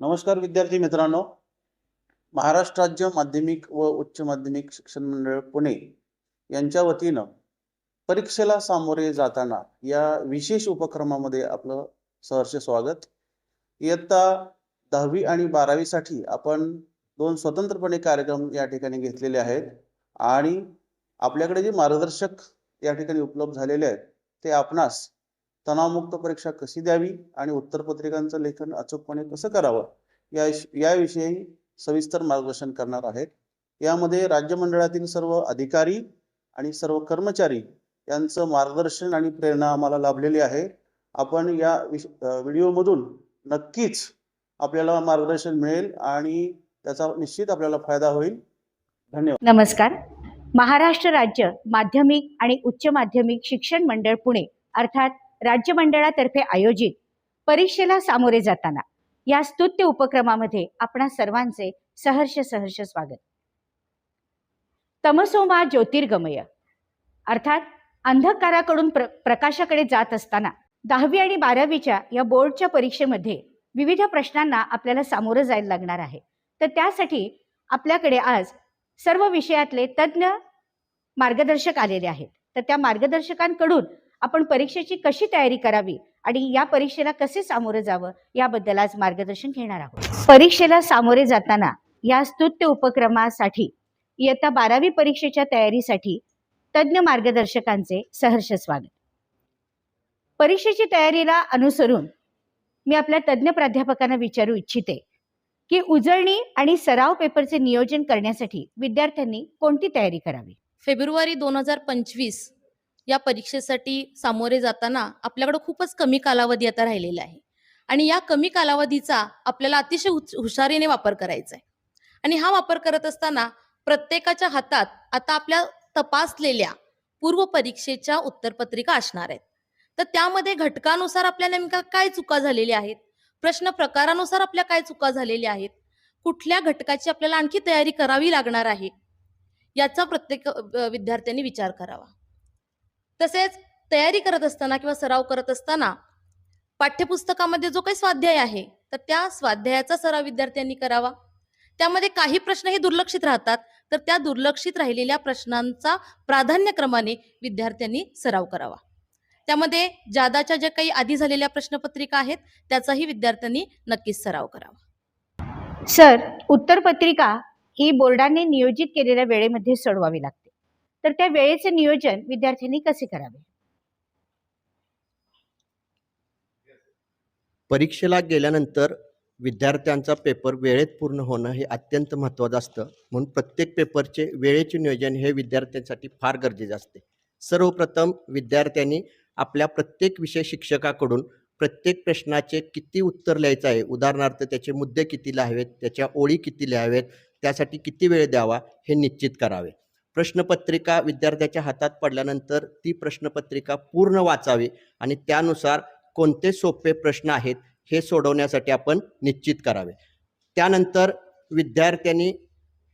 नमस्कार विद्यार्थी मित्रांनो. महाराष्ट्र राज्य माध्यमिक व उच्च माध्यमिक शिक्षण मंडळ पुणे यांच्या वतीनं परीक्षेला सामोरे जाताना या विशेष उपक्रमामध्ये आपलं सहर्ष स्वागत. इयत्ता 10वी आणि 12वी साठी आपण दोन स्वतंत्रपणे कार्यक्रम या ठिकाणी घेतलेले आहेत आणि आपल्याकडे जे मार्गदर्शक या ठिकाणी उपलब्ध झालेले आहेत ते आपणास तणावमुक्त परीक्षा कशी द्यावी आणि उत्तरपत्रिकांचं लेखन अचूकपणे कसं करावं याविषयी सविस्तर मार्गदर्शन करणार आहेत. यामध्ये राज्य मंडळातील सर्व अधिकारी आणि सर्व कर्मचारी यांचं मार्गदर्शन आणि प्रेरणा आम्हाला लाभलेली आहे. आपण या व्हिडिओमधून नक्कीच आपल्याला मार्गदर्शन मिळेल आणि त्याचा निश्चित आपल्याला फायदा होईल. धन्यवाद. नमस्कार. महाराष्ट्र राज्य माध्यमिक आणि उच्च माध्यमिक शिक्षण मंडळ पुणे अर्थात राज्य मंडळातर्फे आयोजित परीक्षेला सामोरे जाताना या स्तुत्य उपक्रमामध्ये आपणा सर्वांचे सहर्ष स्वागत. तमसोमा ज्योतिर्गमय अर्थात अंधकाराकडून प्रकाशाकडे जात असताना 10वी आणि 12वीच्या या बोर्डच्या परीक्षेमध्ये विविध प्रश्नांना आपल्याला सामोरं जायला लागणार आहे. तर त्यासाठी आपल्याकडे आज सर्व विषयातले तज्ञ मार्गदर्शक आलेले आहेत. तर त्या मार्गदर्शकांकडून आपण परीक्षेची कशी तयारी करावी आणि या परीक्षेला कसे सामोरं जावं याबद्दल आज मार्गदर्शन घेणार आहोत. परीक्षेला सामोरे जाताना या स्तुत्य उपक्रमासाठी इयत्ता 12वी परीक्षेच्या तयारीसाठी तज्ञ मार्गदर्शकांचे सहर्ष स्वागत. परीक्षेची तयारीला अनुसरून मी आपल्या तज्ञ प्राध्यापकांना विचारू इच्छिते की उजळणी आणि सराव पेपरचे नियोजन करण्यासाठी विद्यार्थ्यांनी कोणती तयारी करावी. फेब्रुवारी 2025 या परीक्षेसाठी सामोरे जाताना आपल्याकडे खूपच कमी कालावधी आता राहिलेला आहे आणि या कमी कालावधीचा आपल्याला अतिशय हुशारीने वापर करायचा आहे. आणि हा वापर करत असताना प्रत्येकाच्या हातात आता आपल्या तपासलेल्या पूर्व परीक्षेच्या उत्तरपत्रिका असणार आहेत. तर त्यामध्ये घटकानुसार आपल्या नेमक्या काय चुका झालेल्या आहेत, प्रश्न प्रकारानुसार आपल्या काय चुका झालेल्या आहेत, कुठल्या घटकाची आपल्याला आणखी तयारी करावी लागणार आहे याचा प्रत्येक विद्यार्थ्यांनी विचार करावा. तसेच तयारी करत असताना किंवा सराव करत असताना पाठ्यपुस्तकामध्ये जो काही स्वाध्याय आहे तर त्या स्वाध्यायाचा सराव विद्यार्थ्यांनी करावा. त्यामध्ये काही प्रश्न हे दुर्लक्षित राहतात तर त्या दुर्लक्षित राहिलेल्या प्रश्नांचा प्राधान्यक्रमाने विद्यार्थ्यांनी सराव करावा. त्यामध्ये जादाच्या ज्या काही आधी झालेल्या प्रश्नपत्रिका आहेत त्याचाही विद्यार्थ्यांनी नक्कीच सराव करावा. सर, उत्तरपत्रिका ही बोर्डाने नियोजित केलेल्या वेळेमध्ये सोडवावी लागते. तर त्या वेळेचे नियोजन विद्यार्थ्यांनी कसे करावे. परीक्षेला गेल्यानंतर विद्यार्थ्यांचा पेपर वेळेत पूर्ण होणं हे अत्यंत महत्त्वाचं असतं. म्हणून प्रत्येक पेपरचे वेळेचे नियोजन हे विद्यार्थ्यांसाठी फार गरजेचे असते. सर्वप्रथम विद्यार्थ्यांनी आपल्या प्रत्येक विषय शिक्षकाकडून प्रत्येक प्रश्नाचे किती उत्तर लिहायचं आहे, उदाहरणार्थ त्याचे मुद्दे किती लिहावेत, त्याच्या ओळी किती लिहावेत, त्यासाठी किती वेळ द्यावा हे निश्चित करावे. प्रश्नपत्रिका विद्यार्थ्याच्या हातात पडल्यानंतर ती प्रश्नपत्रिका पूर्ण वाचावी आणि त्यानुसार कोणते सोपे प्रश्न आहेत हे सोडवण्यासाठी आपण निश्चित करावे. त्यानंतर विद्यार्थ्यांनी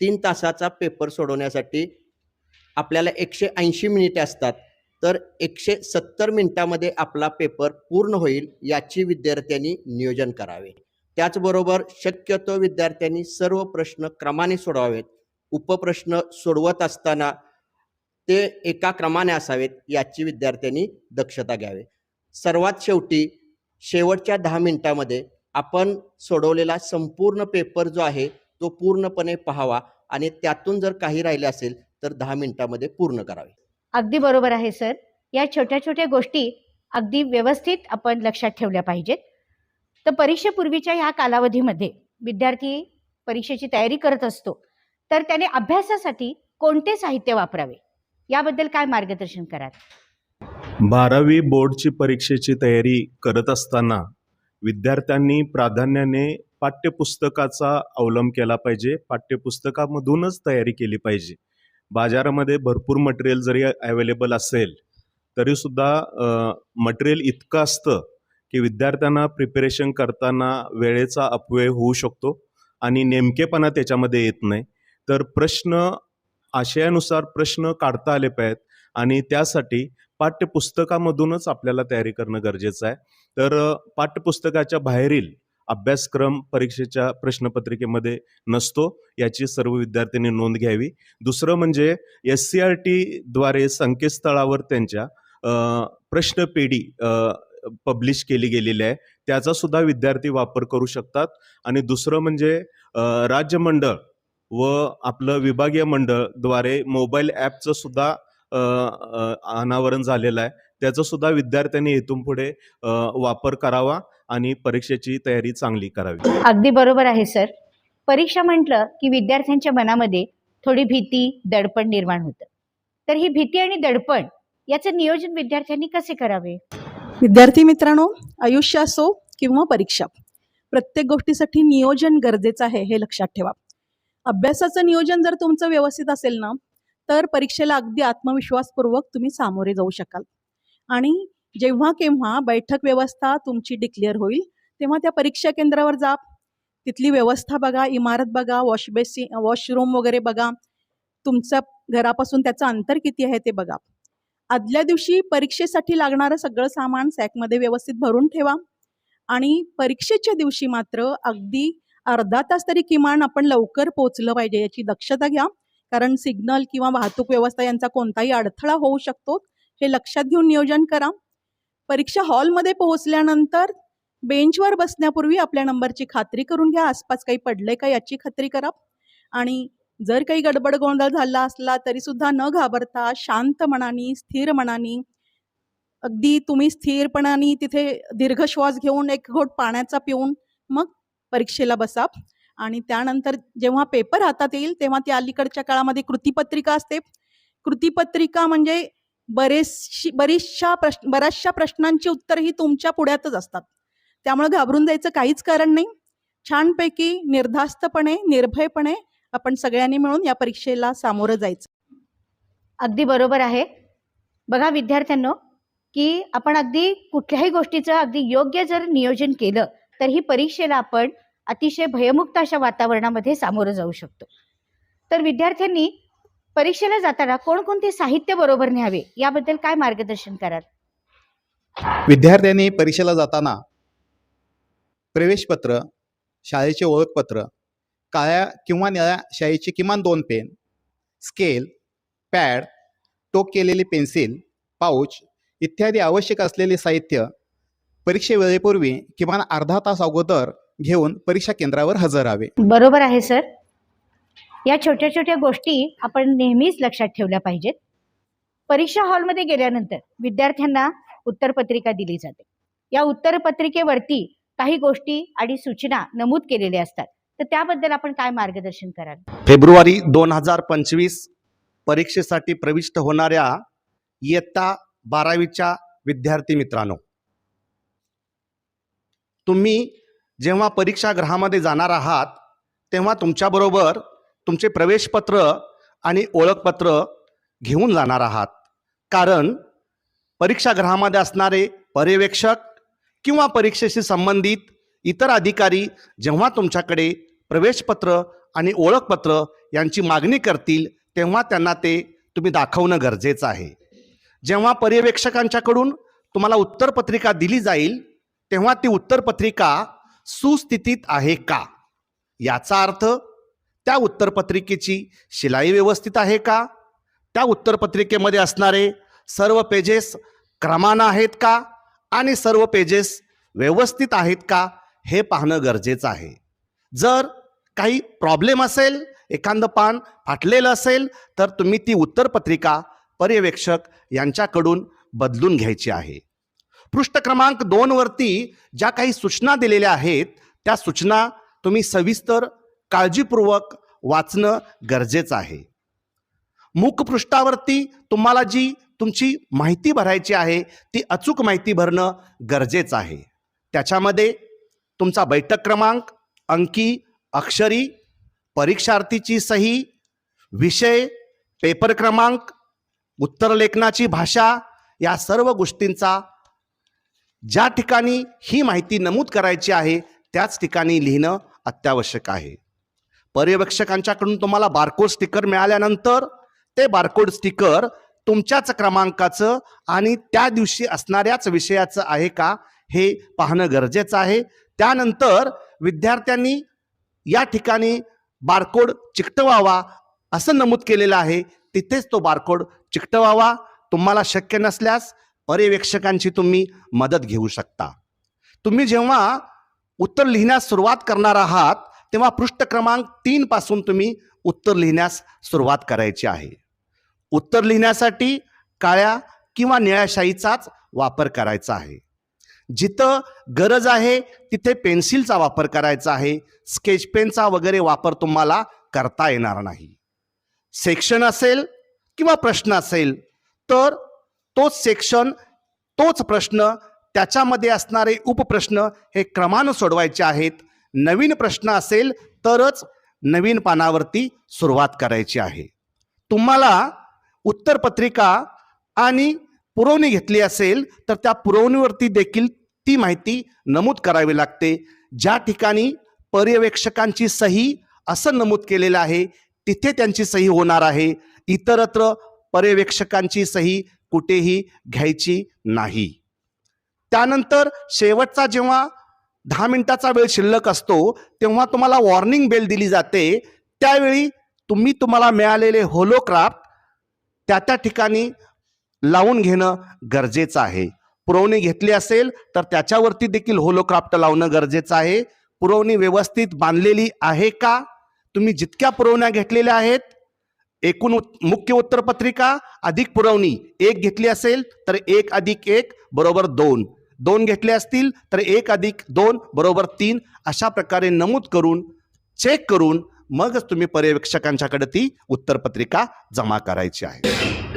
3 तासाचा पेपर सोडवण्यासाठी आपल्याला 180 मिनिटे असतात. तर 170 मिनिटामध्ये आपला पेपर पूर्ण होईल याची विद्यार्थ्यांनी नियोजन करावे. त्याचबरोबर शक्यतो विद्यार्थ्यांनी सर्व प्रश्न क्रमाने सोडवावेत. उपप्रश्न सोडवत असताना ते एका क्रमाने असावेत याची विद्यार्थ्यांनी दक्षता घ्यावी. सर्वात शेवटच्या 10 मिनिटांमध्ये आपण सोडवलेला संपूर्ण पेपर जो आहे तो पूर्णपणे पाहावा आणि त्यातून जर काही राहिले असेल तर 10 मिनिटांमध्ये पूर्ण करावे. अगदी बरोबर आहे सर. या छोट्या छोट्या गोष्टी अगदी व्यवस्थित आपण लक्षात ठेवल्या पाहिजेत. तर परीक्षेपूर्वीच्या ह्या कालावधीमध्ये विद्यार्थी परीक्षेची तयारी करत असतो तर त्याने अभ्यासासाठी कोणते साहित्य वापरावे याबद्दल काय मार्गदर्शन कराल. 12वी बोर्डची परीक्षेची तयारी करत असताना विद्यार्थ्यांनी प्राधान्याने पाठ्यपुस्तकाचा अवलंब केला पाहिजे. पाठ्यपुस्तकामधूनच तयारी केली पाहिजे. बाजारामध्ये भरपूर मटेरियल जरी अवेलेबल असेल तरीसुद्धा मटेरियल इतकं असतं की विद्यार्थ्यांना प्रिपरेशन करताना वेळेचा अपव्यय होऊ शकतो आणि नेमकेपणा त्याच्यामध्ये येत नाही. तर प्रश्न आशयानुसार प्रश्न काढता आले पाहिजेत आणि त्यासाठी पाठ्यपुस्तकामधूनच आपल्याला तयारी करणं गरजेचं आहे. तर पाठ्यपुस्तकाच्या बाहेरील अभ्यासक्रम परीक्षेच्या प्रश्नपत्रिकेमध्ये नसतो, याची सर्व विद्यार्थ्यांनी नोंद घ्यावी. दुसरं म्हणजे SCRTद्वारे संकेतस्थळावर त्यांच्या प्रश्नपेढी पब्लिश केली गेलेली आहे, त्याचा सुद्धा विद्यार्थी वापर करू शकतात. आणि दुसरं म्हणजे राज्य मंडळ व आपलं विभागीय मंडळद्वारे मोबाईल ॲपचं सुद्धा अनावरण झालेलं आहे, त्याचा सुद्धा विद्यार्थ्यांनी इथून पुढे वापर करावा आणि परीक्षेची तयारी चांगली करावी. अगदी बरोबर आहे सर. परीक्षा म्हटलं की विद्यार्थ्यांच्या मनामध्ये थोडी भीती, दडपण निर्माण होतं. तर ही भीती आणि दडपण याचं नियोजन विद्यार्थ्यांनी कसे करावे? विद्यार्थी मित्रांनो, आयुष्य असो किंवा परीक्षा, प्रत्येक गोष्टीसाठी नियोजन गरजेचं आहे हे लक्षात ठेवा. अभ्यासाचं नियोजन जर तुमचं व्यवस्थित असेल ना, तर परीक्षेला अगदी आत्मविश्वासपूर्वक तुम्ही सामोरे जाऊ शकाल. आणि जेव्हा केव्हा बैठक व्यवस्था तुमची डिक्लेअर होईल तेव्हा त्या परीक्षा केंद्रावर जा, तिथली व्यवस्था बघा, इमारत बघा, वॉशरूम वगैरे बघा, तुमच्या घरापासून त्याचं अंतर किती आहे ते बघा. आदल्या दिवशी परीक्षेसाठी लागणारं सगळं सामान सॅकमध्ये व्यवस्थित भरून ठेवा. आणि परीक्षेच्या दिवशी मात्र अगदी अर्धा तास तरी किमान आपण लवकर पोहोचलं पाहिजे याची दक्षता घ्या, कारण सिग्नल किंवा वाहतूक व्यवस्था यांचा कोणताही अडथळा होऊ शकतो, हे लक्षात घेऊन नियोजन करा. परीक्षा हॉलमध्ये पोहोचल्यानंतर बेंचवर बसण्यापूर्वी आपल्या नंबरची खात्री करून घ्या, आसपास काही पडलंय का याची खात्री करा. आणि जर काही गडबड गोंधळ झाला असला तरी सुद्धा न घाबरता शांत मनाने, स्थिर मनाने, अगदी तुम्ही स्थिरपणाने तिथे दीर्घ श्वास घेऊन एक घोट पाण्याचा पिऊन मग परीक्षेला बसा. आणि त्यानंतर जेव्हा पेपर हातात येईल तेव्हा ती अलीकडच्या काळामध्ये कृतीपत्रिका असते. कृतीपत्रिका म्हणजे बऱ्याचशा प्रश्नांची उत्तर ही तुमच्या पुढ्यातच असतात, त्यामुळे घाबरून जायचं काहीच कारण नाही. छानपैकी निर्धास्तपणे, निर्भयपणे आपण सगळ्यांनी मिळून या परीक्षेला सामोरं जायचं. अगदी बरोबर आहे. बघा विद्यार्थ्यांनो, की आपण अगदी कुठल्याही गोष्टीचं अगदी योग्य जर नियोजन केलं तर ही परीक्षेला आपण अतिशय भयमुक्त अशा वातावरणामध्ये सामोरं जाऊ शकतो. तर विद्यार्थ्यांनी परीक्षेला जाताना कोणकोणते साहित्य बरोबर न्यावे याबद्दल काय मार्गदर्शन कराल? विद्यार्थ्यांनी परीक्षेला जाताना प्रवेशपत्र, शाळेचे ओळखपत्र, काळ्या किंवा निळ्या शाईचे किमान 2 पेन, स्केल, पॅड, टोक केलेली पेन्सिल, पाऊच इत्यादी आवश्यक असलेले साहित्य परीक्षेवेळेपूर्वी किमान अर्धा तास अगोदर घेऊन परीक्षा केंद्रावर हजर राहावे. बरोबर आहे सर. या छोट्या छोट्या गोष्टी आपण नेहमीच लक्षात ठेवल्या पाहिजेत. परीक्षा हॉलमध्ये गेल्यानंतर विद्यार्थ्यांना उत्तरपत्रिका दिली जाते. या उत्तरपत्रिकेवरती काही गोष्टी आणि सूचना नमूद केलेल्या असतात, तर त्याबद्दल आपण काय मार्गदर्शन कराल? फेब्रुवारी 2025 परीक्षेसाठी प्रविष्ट होणाऱ्या इयत्ता 12वीच्या विद्यार्थी मित्रांनो, तुम्ही जेव्हा परीक्षागृहामध्ये जाणार आहात तेव्हा तुमच्याबरोबर तुमचे प्रवेशपत्र आणि ओळखपत्र घेऊन जाणार आहात. कारण परीक्षागृहामध्ये असणारे पर्यवेक्षक किंवा परीक्षेशी संबंधित इतर अधिकारी जेव्हा तुमच्याकडे प्रवेशपत्र आणि ओळखपत्र यांची मागणी करतील तेव्हा त्यांना ते तुम्ही दाखवणं गरजेचं आहे. जेव्हा पर्यवेक्षकांच्याकडून तुम्हाला उत्तरपत्रिका दिली जाईल तेव्हा ती उत्तरपत्रिका सुस्थितीत आहे का, याचा अर्थ त्या उत्तरपत्रिकेची शिलाई व्यवस्थित आहे का, त्या उत्तरपत्रिकेमध्ये असणारे सर्व पेजेस क्रमानं आहेत का आणि सर्व पेजेस व्यवस्थित आहेत का हे पाहणं गरजेचं आहे. जर काही प्रॉब्लेम असेल, एखादं पान फाटलेलं असेल तर तुम्ही ती उत्तरपत्रिका पर्यवेक्षक यांच्याकडून बदलून घ्यायची आहे. पृष्ठ क्रमांक 2 वरती ज्या काही सूचना दिलेल्या आहेत त्या सूचना तुम्ही सविस्तर काळजीपूर्वक वाचणं गरजेचं आहे. मुखपृष्ठावरती तुम्हाला जी तुमची माहिती भरायची आहे ती अचूक माहिती भरणं गरजेचं आहे. त्याच्यामध्ये तुमचा बैठक क्रमांक, अंकी, अक्षरी, परीक्षार्थीची सही, विषय, पेपर क्रमांक, उत्तरलेखनाची भाषा या सर्व गोष्टींचा ज्या ठिकाणी ही माहिती नमूद करायची आहे त्याच ठिकाणी लिहिणं अत्यावश्यक आहे. पर्यवेक्षकांच्याकडून तुम्हाला बारकोड स्टिकर मिळाल्यानंतर ते बारकोड स्टिकर तुमच्याच क्रमांकाचं आणि त्या दिवशी असणाऱ्याच विषयाचं आहे का हे पाहणं गरजेचं आहे. त्यानंतर विद्यार्थ्यांनी या ठिकाणी बारकोड चिकटवावा असं नमूद केलेलं आहे, तिथेच तो बारकोड चिकटवावा. तुम्हाला शक्य नसल्यास पर्यवेक्षकांची तुम्ही मदत घेऊ शकता. तुम्ही जेव्हा उत्तर लिहिण्यास सुरुवात करणार आहात तेव्हा पृष्ठ क्रमांक 3 पासून तुम्ही उत्तर लिहिण्यास सुरुवात करायची आहे. उत्तर लिहिण्यासाठी काळ्या किंवा निळ्या शाईचाच वापर करायचा आहे. जिथं गरज आहे तिथे पेन्सिलचा वापर करायचा आहे. स्केच पेनचा वगैरे वापर तुम्हाला करता येणार नाही. सेक्शन असेल किंवा प्रश्न असेल तर तोच सेक्शन, तोच प्रश्न, त्याच्यामध्ये असणारे उपप्रश्न हे क्रमानं सोडवायचे आहेत. नवीन प्रश्न असेल तरच नवीन पानावरती सुरुवात करायची आहे. तुम्हाला उत्तरपत्रिका आणि पुरवणी घेतली असेल तर त्या पुरवणीवरती देखील ती माहिती नमूद करावी लागते. ज्या ठिकाणी पर्यवेक्षकांची सही असं नमूद केलेलं आहे तिथे त्यांची सही होणार आहे. इतरत्र पर्यवेक्षकांची सही कुठेही घ्यायची नाही. त्यानंतर शेवटचा जेव्हा 10 मिनिटाचा वेळ शिल्लक असतो तेव्हा तुम्हाला वॉर्निंग बेल दिली जाते. त्यावेळी तुम्हाला मिळालेले होलोक्राफ्ट त्या ठिकाणी लावून घेणं गरजेचं आहे. पुरवणी घेतली असेल तर त्याच्यावरती देखील होलोक्राफ्ट लावणं गरजेचं आहे. पुरवणी व्यवस्थित बांधलेली आहे का? तुम्ही जितक्या पुरवण्या घेतलेल्या आहेत, एकूण मुख्य उत्तरपत्रिका अधिक पुरवणी 1 घेतली असेल तर 1 + 1 बरोबर 2, 2 घेतले असतील तर 1 + 2 बरोबर 3, अशा प्रकारे नमूद करून चेक करून मगच तुम्ही पर्यवेक्षकांच्याकडे ती उत्तरपत्रिका जमा करायची आहे.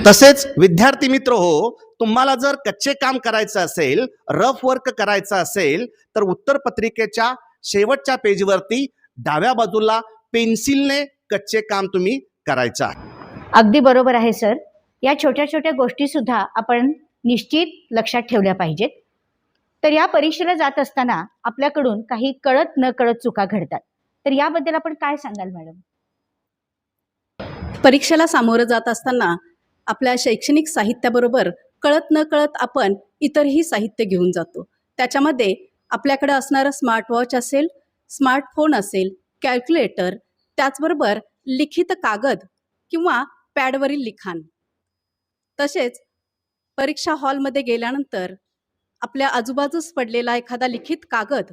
तसेच विद्यार्थी मित्र हो, तुम्हाला जर कच्चे काम करायचं असेल, रफ वर्क करायचं असेल तर उत्तरपत्रिकेच्या शेवटच्या पेजवरती डाव्या बाजूला पेन्सिलने कच्चे काम तुम्ही करायचं आहे. अगदी बरोबर आहे सर. या छोट्या छोट्या गोष्टी सुद्धा आपण निश्चित लक्षात ठेवल्या पाहिजेत. तर या परीक्षेला जात असताना आपल्याकडून काही कळत न कळत चुका घडतात, तर याबद्दल आपण काय सांगाल मॅडम? परीक्षेला सामोरं जात असताना आपल्या शैक्षणिक साहित्याबरोबर कळत न कळत आपण इतरही साहित्य घेऊन जातो. त्याच्यामध्ये आपल्याकडे असणारं स्मार्टवॉच असेल, स्मार्टफोन असेल, कॅल्क्युलेटर, त्याचबरोबर लिखित कागद किंवा पॅडवरील लिखाण. तसेच परीक्षा हॉलमध्ये गेल्यानंतर आपल्या आजूबाजूस पडलेला एखादा लिखित कागद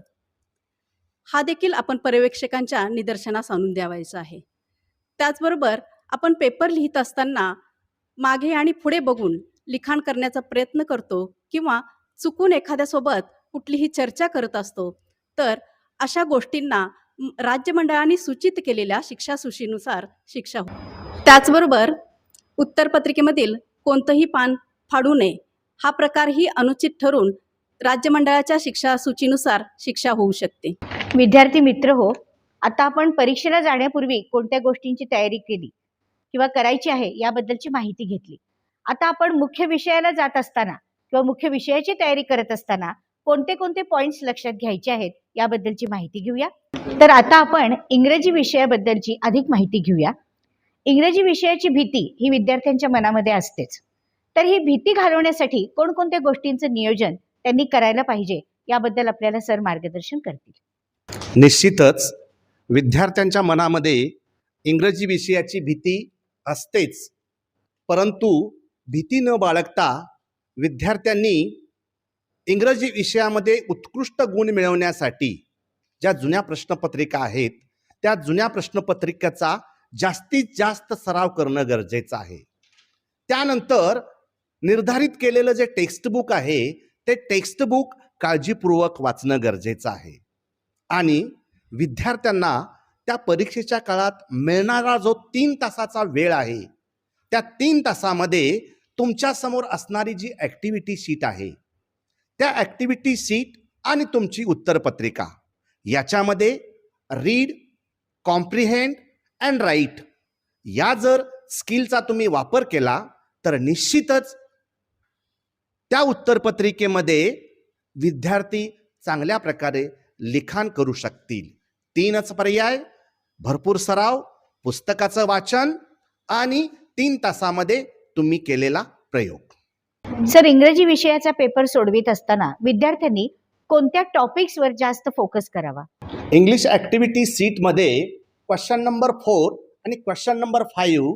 हा देखील आपण पर्यवेक्षकांच्या निदर्शनास आणून द्यावायचा आहे. त्याचबरोबर आपण पेपर लिहित असताना मागे आणि पुढे बघून लिखाण करण्याचा प्रयत्न करतो किंवा चुकून एखाद्यासोबत कुठलीही चर्चा करत असतो, तर अशा गोष्टींना राज्य मंडळाने सूचित केलेल्या शिक्षासूचीनुसार शिक्षा होईल. त्याचबरोबर उत्तरपत्रिकेमधील कोणतंही पान फाडू नये हा प्रकारही अनुचित ठरून राज्य मंडळाच्या शिक्षासूचीनुसार शिक्षा होऊ शकते. विद्यार्थी मित्र हो, आता आपण परीक्षेला जाण्यापूर्वी कोणत्या गोष्टींची तयारी केली किंवा करायची आहे याबद्दलची माहिती घेतली. आता आपण मुख्य विषयाला जात असताना किंवा मुख्य विषयाची तयारी करत असताना कोणते कोणते पॉइंट्स लक्षात घ्यायचे आहेत याबद्दलची माहिती घेऊया. तर आता आपण इंग्रजी विषयाबद्दलची अधिक माहिती घेऊया. इंग्रजी विषयाची भीती ही विद्यार्थ्यांच्या मनामध्ये असतेच. तर ही भीती घालवण्यासाठी कोणकोणत्या गोष्टींचं नियोजन त्यांनी करायला पाहिजे याबद्दल आपल्याला सर मार्गदर्शन करतील. निश्चितच विद्यार्थ्यांच्या मनामध्ये इंग्रजी विषयाची भीती असतेच, परंतु भीती न बाळगता विद्यार्थ्यांनी इंग्रजी विषयामध्ये उत्कृष्ट गुण मिळवण्यासाठी ज्या जुन्या प्रश्नपत्रिका आहेत त्या जुन्या प्रश्नपत्रिकेचा जास्तीत जास्त सराव करणं गरजेचं आहे. त्यानंतर निर्धारित केलेलं जे टेक्स्टबुक आहे ते टेक्स्टबुक काळजीपूर्वक वाचणं गरजेचं आहे. आणि विद्यार्थ्यांना त्या परीक्षेच्या काळात मिळणारा जो 3 तासाचा वेळ आहे त्या 3 तासामध्ये तुमच्यासमोर असणारी जी ॲक्टिव्हिटी शीट आहे त्या ॲक्टिव्हिटी शीट आणि तुमची उत्तरपत्रिका याच्यामध्ये रीड, कॉम्प्रिहेंड अँड राईट या जर स्किलचा तुम्ही वापर केला तर निश्चितच त्या उत्तरपत्रिकेमध्ये विद्यार्थी चांगल्या प्रकारे लिखाण करू शकतील. 3च पर्याय: भरपूर सराव, पुस्तकाचं वाचन आणि 3 तासामध्ये तुम्ही केलेला प्रयोग. सर, इंग्रजी विषयाचा पेपर सोडवित असताना विद्यार्थ्यांनी कोणत्या टॉपिक्सवर जास्त फोकस करावा? इंग्लिश ॲक्टिव्हिटी सीटमध्ये क्वेश्चन नंबर 4 आणि क्वेश्चन नंबर 5,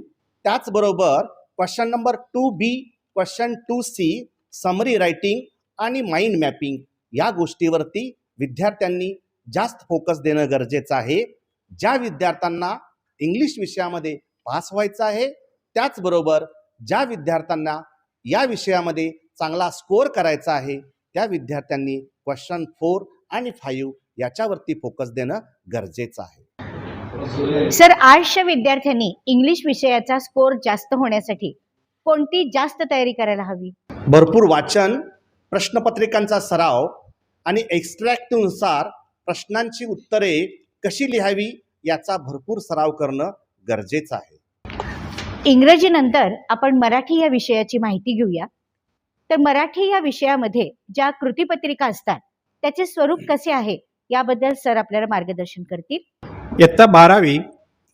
त्याचबरोबर question number 2B, question 2C, summary writing आणि माइंड मॅपिंग या गोष्टीवरती विद्यार्थ्यांनी जास्त फोकस देणं गरजेचं आहे. ज्या विद्यार्थ्यांना इंग्लिश विषयामध्ये पास व्हायचं आहे, त्याचबरोबर ज्या विद्यार्थ्यांना या विषयामध्ये चांगला स्कोअर करायचा आहे, त्या विद्यार्थ्यांनी क्वेश्चन 4 आणि 5 याच्यावरती फोकस देणं गरजेचं आहे. सर, आर्ट्सच्या विद्यार्थ्यांनी इंग्लिश विषयाचा स्कोर जास्त होण्यासाठी कोणती जास्त तयारी करायला हवी? भरपूर वाचन, प्रश्नपत्रिकांचा सराव आणि एक्स्ट्रॅक्टिव्हनुसार प्रश्नांची उत्तरे कशी लिहावी याचा भरपूर सराव करणं गरजेचं आहे. इंग्रजीनंतर आपण मराठी या विषयाची माहिती घेऊया. तर मराठी या विषयामध्ये ज्या कृतीपत्रिका असतात त्याचे स्वरूप कसे आहे याबद्दल सर आपल्याला मार्गदर्शन करतील. इयत्ता 12वी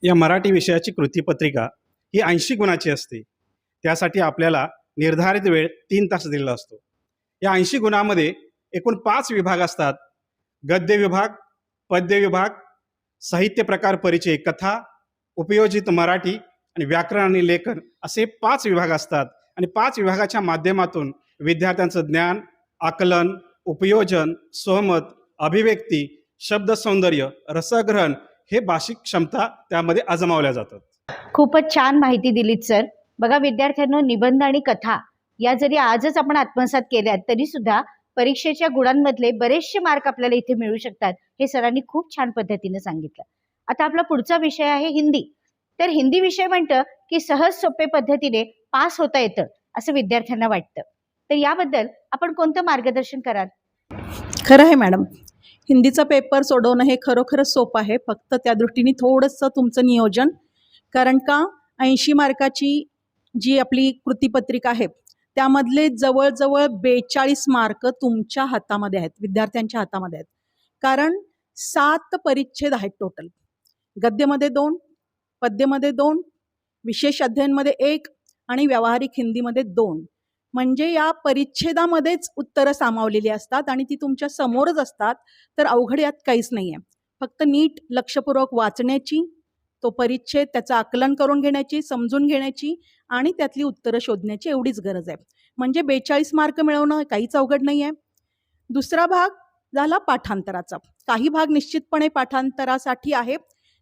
या मराठी विषयाची कृतीपत्रिका ही 80 गुणाची असते. त्यासाठी आपल्याला निर्धारित वेळ 3 तास दिलेला असतो. या 80 गुणामध्ये एकूण 5 विभाग असतात. गद्य विभाग, पद्य विभाग, साहित्य प्रकार परिचय, कथा, उपयोजित मराठी आणि व्याकरण आणि लेखन असे 5 विभाग असतात. आणि 5 विभागाच्या माध्यमातून विद्यार्थ्यांचं ज्ञान, आकलन, उपयोजन, सहमत, अभिव्यक्ती, शब्द सौंदर्य, रसग्रहण हे भाषिक क्षमता त्यामध्ये आजमावल्या जातात. खूपच छान माहिती दिलीत सर. बघा विद्यार्थ्यांनो, निबंध आणि कथा या जरी आजच आपण आत्मसात केल्यात तरी सुद्धा परीक्षेच्या गुणांमधले बरेचसे मार्क आपल्याला इथे मिळू शकतात, हे सरांनी खूप छान पद्धतीने सांगितलं. आता आपला पुढचा विषय आहे हिंदी. तर हिंदी विषय म्हणतं की सहज सोपे पद्धतीने पास होता येतं असं विद्यार्थ्यांना वाटतं. तर याबद्दल आपण कोणतं मार्गदर्शन कराल? खरं आहे मॅडम, हिंदीचा पेपर सोडवणं हे खरोखरच सोपं आहे. फक्त त्या दृष्टीने थोडंसं तुमचं नियोजन, कारण का 80 मार्काची जी आपली कृतीपत्रिका आहे त्यामधले जवळजवळ 42 मार्क तुमच्या हातामध्ये आहेत, विद्यार्थ्यांच्या हातामध्ये आहेत. कारण 7 परिच्छेद आहेत टोटल. गद्यमध्ये 2, पद्यमध्ये 2, विशेष अध्ययनमध्ये 1 आणि व्यावहारिक हिंदीमध्ये 2. म्हणजे या परिच्छेदामध्येच उत्तरं सामावलेली असतात आणि ती तुमच्या समोरच असतात. तर अवघड यात काहीच नाही आहे. फक्त नीट लक्षपूर्वक वाचण्याची, तो परिच्छेद त्याचं आकलन करून घेण्याची, समजून घेण्याची आणि त्यातली उत्तरं शोधण्याची एवढीच गरज आहे. म्हणजे 42 मार्क मिळवणं काहीच अवघड नाही आहे. दुसरा भाग झाला पाठांतराचा. काही भाग निश्चितपणे पाठांतरासाठी आहे,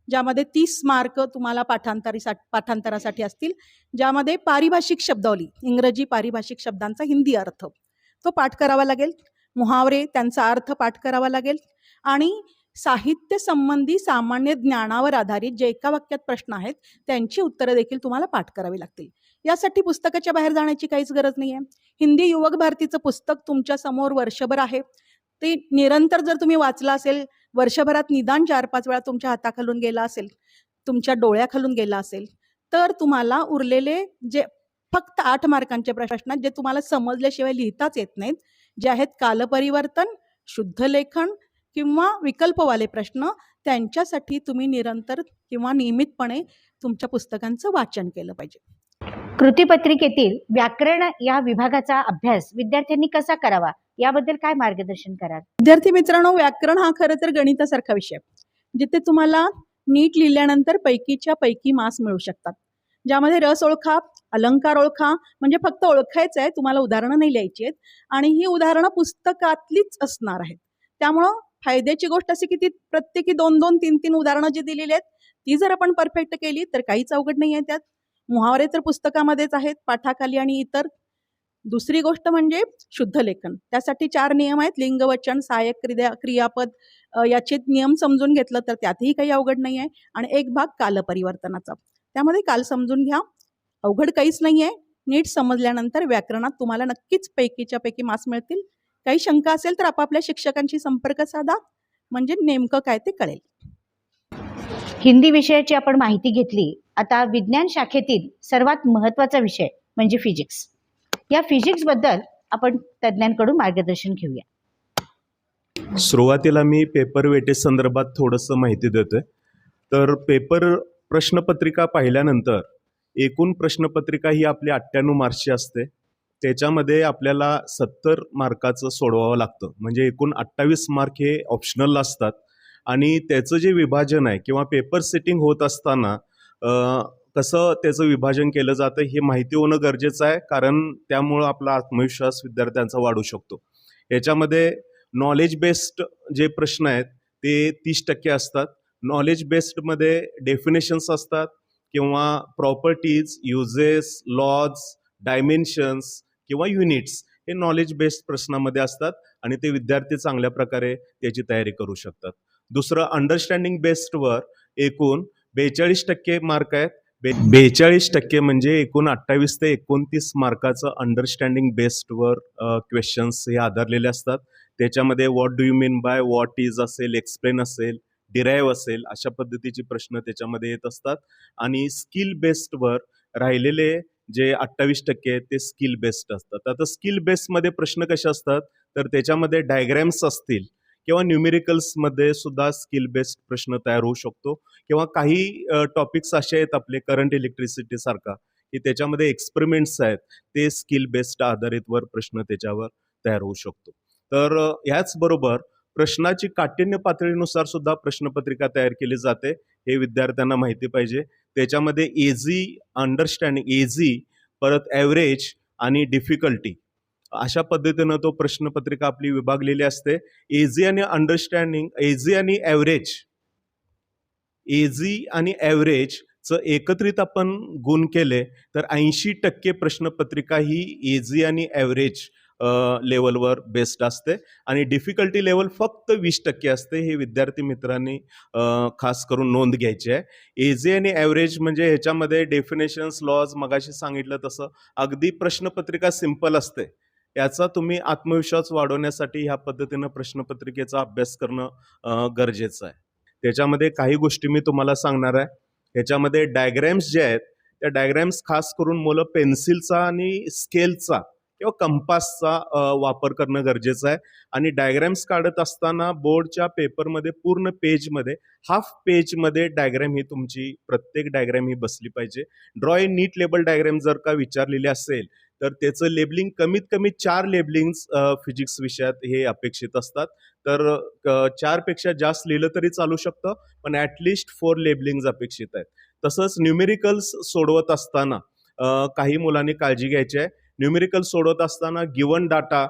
ज्यामध्ये 30 मार्क तुम्हाला पाठांतरासाठी असतील, ज्यामध्ये पारिभाषिक शब्दावली, इंग्रजी पारिभाषिक शब्दांचा हिंदी अर्थ तो पाठ करावा लागेल. मुहावरे, त्यांचा अर्थ पाठ करावा लागेल. आणि साहित्य संबंधी सामान्य ज्ञानावर आधारित जे एका वाक्यात प्रश्न आहेत त्यांची उत्तरं देखील तुम्हाला पाठ करावी लागतील. यासाठी पुस्तकाच्या बाहेर जाण्याची काहीच गरज नाही आहे. हिंदी युवक भारतीचं पुस्तक तुमच्या समोर वर्षभर आहे. ते निरंतर जर तुम्ही वाचलं असेल, वर्षभरात निदान 4-5 वेळा तुमच्या हाताखालून गेला असेल, तुमच्या डोळ्याखालून गेला असेल, तर तुम्हाला उरलेले जे फक्त 8 मार्कांचे प्रश्न आहेत, जे तुम्हाला समजल्याशिवाय लिहिताच येत नाहीत, जे आहेत कालपरिवर्तन, शुद्ध लेखन किंवा विकल्पवाले प्रश्न, त्यांच्यासाठी तुम्ही निरंतर किंवा नियमितपणे तुमच्या पुस्तकांचं वाचन केलं पाहिजे. कृतीपत्रिकेतील व्याकरण या विभागाचा अभ्यास विद्यार्थ्यांनी कसा करावा याबद्दल काय मार्गदर्शन कराल? विद्यार्थी मित्रांनो, व्याकरण हा खरं तर गणितासारखा विषय, जिथे तुम्हाला नीट लिहिल्यानंतर पैकीच्या पैकी मार्क्स मिळू शकतात. ज्यामध्ये रस ओळखा, अलंकार ओळखा, म्हणजे फक्त ओळखायचं आहे, तुम्हाला उदाहरणं नाही लिहायची आहेत. आणि ही उदाहरणं पुस्तकातलीच असणार आहेत. त्यामुळं फायद्याची गोष्ट अशी की ती प्रत्येकी 2-2, 3-3 उदाहरणं जी दिलेली आहेत ती जर आपण परफेक्ट केली तर काहीच अवघड नाही आहे त्यात. मुहावरे तर पुस्तकामध्येच आहेत, पाठाखाली आणि इतर. दुसरी गोष्ट म्हणजे शुद्ध लेखन. त्यासाठी 4 नियम आहेत. लिंग, वचन, सहाय्यक क्रियापद याचे नियम समजून घेतलं तर त्यातही काही अवघड नाही आहे. आणि एक भाग कालपरिवर्तनाचा, त्यामध्ये काल समजून घ्या. अवघड काहीच नाही आहे. नीट समजल्यानंतर व्याकरणात तुम्हाला नक्कीच पैकीच्या पैकी मार्क्स मिळतील. काही शंका असेल तर आपापल्या शिक्षकांशी संपर्क साधा, म्हणजे नेमकं काय ते कळेल. हिंदी विषयाची आपण माहिती घेतली. आता विज्ञान शाखेतील सर्वात महत्त्वाचा विषय म्हणजे फिजिक्स. या फिजिक्स बद्दल आपण तज्ज्ञांकडून मार्गदर्शन घेऊया. सुरुवातीला मी पेपर वेटेज संदर्भात थोडंसं माहिती देतोय. तर पेपर प्रश्नपत्रिका पाहिल्यानंतर एकूण प्रश्नपत्रिका ही आपली 98 मार्क्सची असते. त्याच्यामध्ये आपल्याला 70 मार्काचं सोडवावं लागतं. म्हणजे एकूण 28 मार्क हे ऑप्शनल असतात आणि त्याचं जे विभाजन आहे किंवा पेपर सेटिंग होत असताना कसं त्याचं विभाजन केलं जातं हे माहिती होणं गरजेचं आहे, कारण त्यामुळं आपला आत्मविश्वास विद्यार्थ्यांचा वाढू शकतो. याच्यामध्ये नॉलेज बेस्ड जे प्रश्न आहेत ते 30% असतात. नॉलेज बेस्डमध्ये डेफिनेशन्स असतात किंवा प्रॉपर्टीज, युजेस, लॉज, डायमेन्शन्स किंवा युनिट्स हे नॉलेज बेस्ड प्रश्नामध्ये असतात आणि ते विद्यार्थी चांगल्या प्रकारे त्याची तयारी करू शकतात. दुसरं अंडरस्टँडिंग बेस्डवर एकूण 42% मार्क आहेत. 42% म्हणजे एकूण 28 ते 29 मार्काचं अंडरस्टँडिंग बेस्डवर क्वेश्चन्स हे आधारलेले असतात. त्याच्यामध्ये what do you mean by, what is असेल, एक्सप्लेन असेल, डिराईव्ह असेल, अशा पद्धतीचे प्रश्न त्याच्यामध्ये येत असतात. आणि स्किल बेस्डवर राहिलेले जे 28% आहेत ते स्किल बेस्ड असतात. आता स्किल बेस्डमध्ये प्रश्न कसे असतात तर त्याच्यामध्ये डायग्रॅम्स असतील किंवा न्यूमेरिकल्समध्ये सुद्धा स्किल बेस्ड प्रश्न तयार होऊ शकतो किंवा काही टॉपिक्स असे आहेत आपले करंट इलेक्ट्रिसिटी सारखा की त्याच्यामध्ये एक्सपेरिमेंट्स आहेत, ते स्किल बेस्ड आधारितवर प्रश्न त्याच्यावर तयार होऊ शकतो. तर ह्याचबरोबर प्रश्नाची काठिण्य पातळीनुसार सुद्धा प्रश्नपत्रिका तयार केली जाते, हे विद्यार्थ्यांना माहिती पाहिजे. त्याच्यामध्ये इझी, अंडरस्टँडिंग, इझी, परत ॲव्हरेज आणि डिफिकल्टी अशा पद्धतीनं तो प्रश्नपत्रिका आपली विभागलेली असते. इझी आणि अंडरस्टँडिंग, इझी आणि ॲव्हरेजचं एकत्रित आपण गुण केले तर 80% प्रश्नपत्रिका ही इझी आणि ॲव्हरेज लेवलवर बेस्ड असते आणि डिफिकल्टी लेवल फक्त 20% असते. हे विद्यार्थी मित्रांनी खास करून नोंद घ्यायची आहे. इझी आणि ॲव्हरेज म्हणजे ह्याच्यामध्ये डेफिनेशन्स, लॉज मगाशी सांगितलं तसं अगदी प्रश्नपत्रिका सिंपल असते. याचा तुम्ही आत्मविश्वास वाढवण्यासाठी ह्या पद्धतीनं प्रश्नपत्रिकेचा अभ्यास करणं गरजेचं आहे. त्याच्यामध्ये काही गोष्टी मी तुम्हाला सांगणार आहे. ह्याच्यामध्ये डायग्रॅम्स जे आहेत त्या डायग्रॅम्स खास करून मुलं पेन्सिलचा आणि स्केलचा किंवा कंपासचा वापर करणं गरजेचं आहे. आणि डायग्रॅम्स काढत असताना बोर्डच्या पेपरमध्ये पूर्ण पेजमध्ये हाफ पेजमध्ये डायग्रॅम ही तुमची प्रत्येक डायग्रॅम ही बसली पाहिजे. Draw a NEET label diagram जर का विचारलेली असेल तर त्याचं लेबलिंग कमीत कमी 4 लेबलिंग्स फिजिक्स विषयात हे अपेक्षित असतात. तर 4 पेक्षा जास्त लिहिलं तरी चालू शकतं, पण ॲटलिस्ट 4 लेबलिंग्स अपेक्षित आहेत. तसंच न्यूमेरिकल्स सोडवत असताना काही मुलांनी काळजी घ्यायची आहे. न्यूमेरिकल सोडवत असताना गिवन डाटा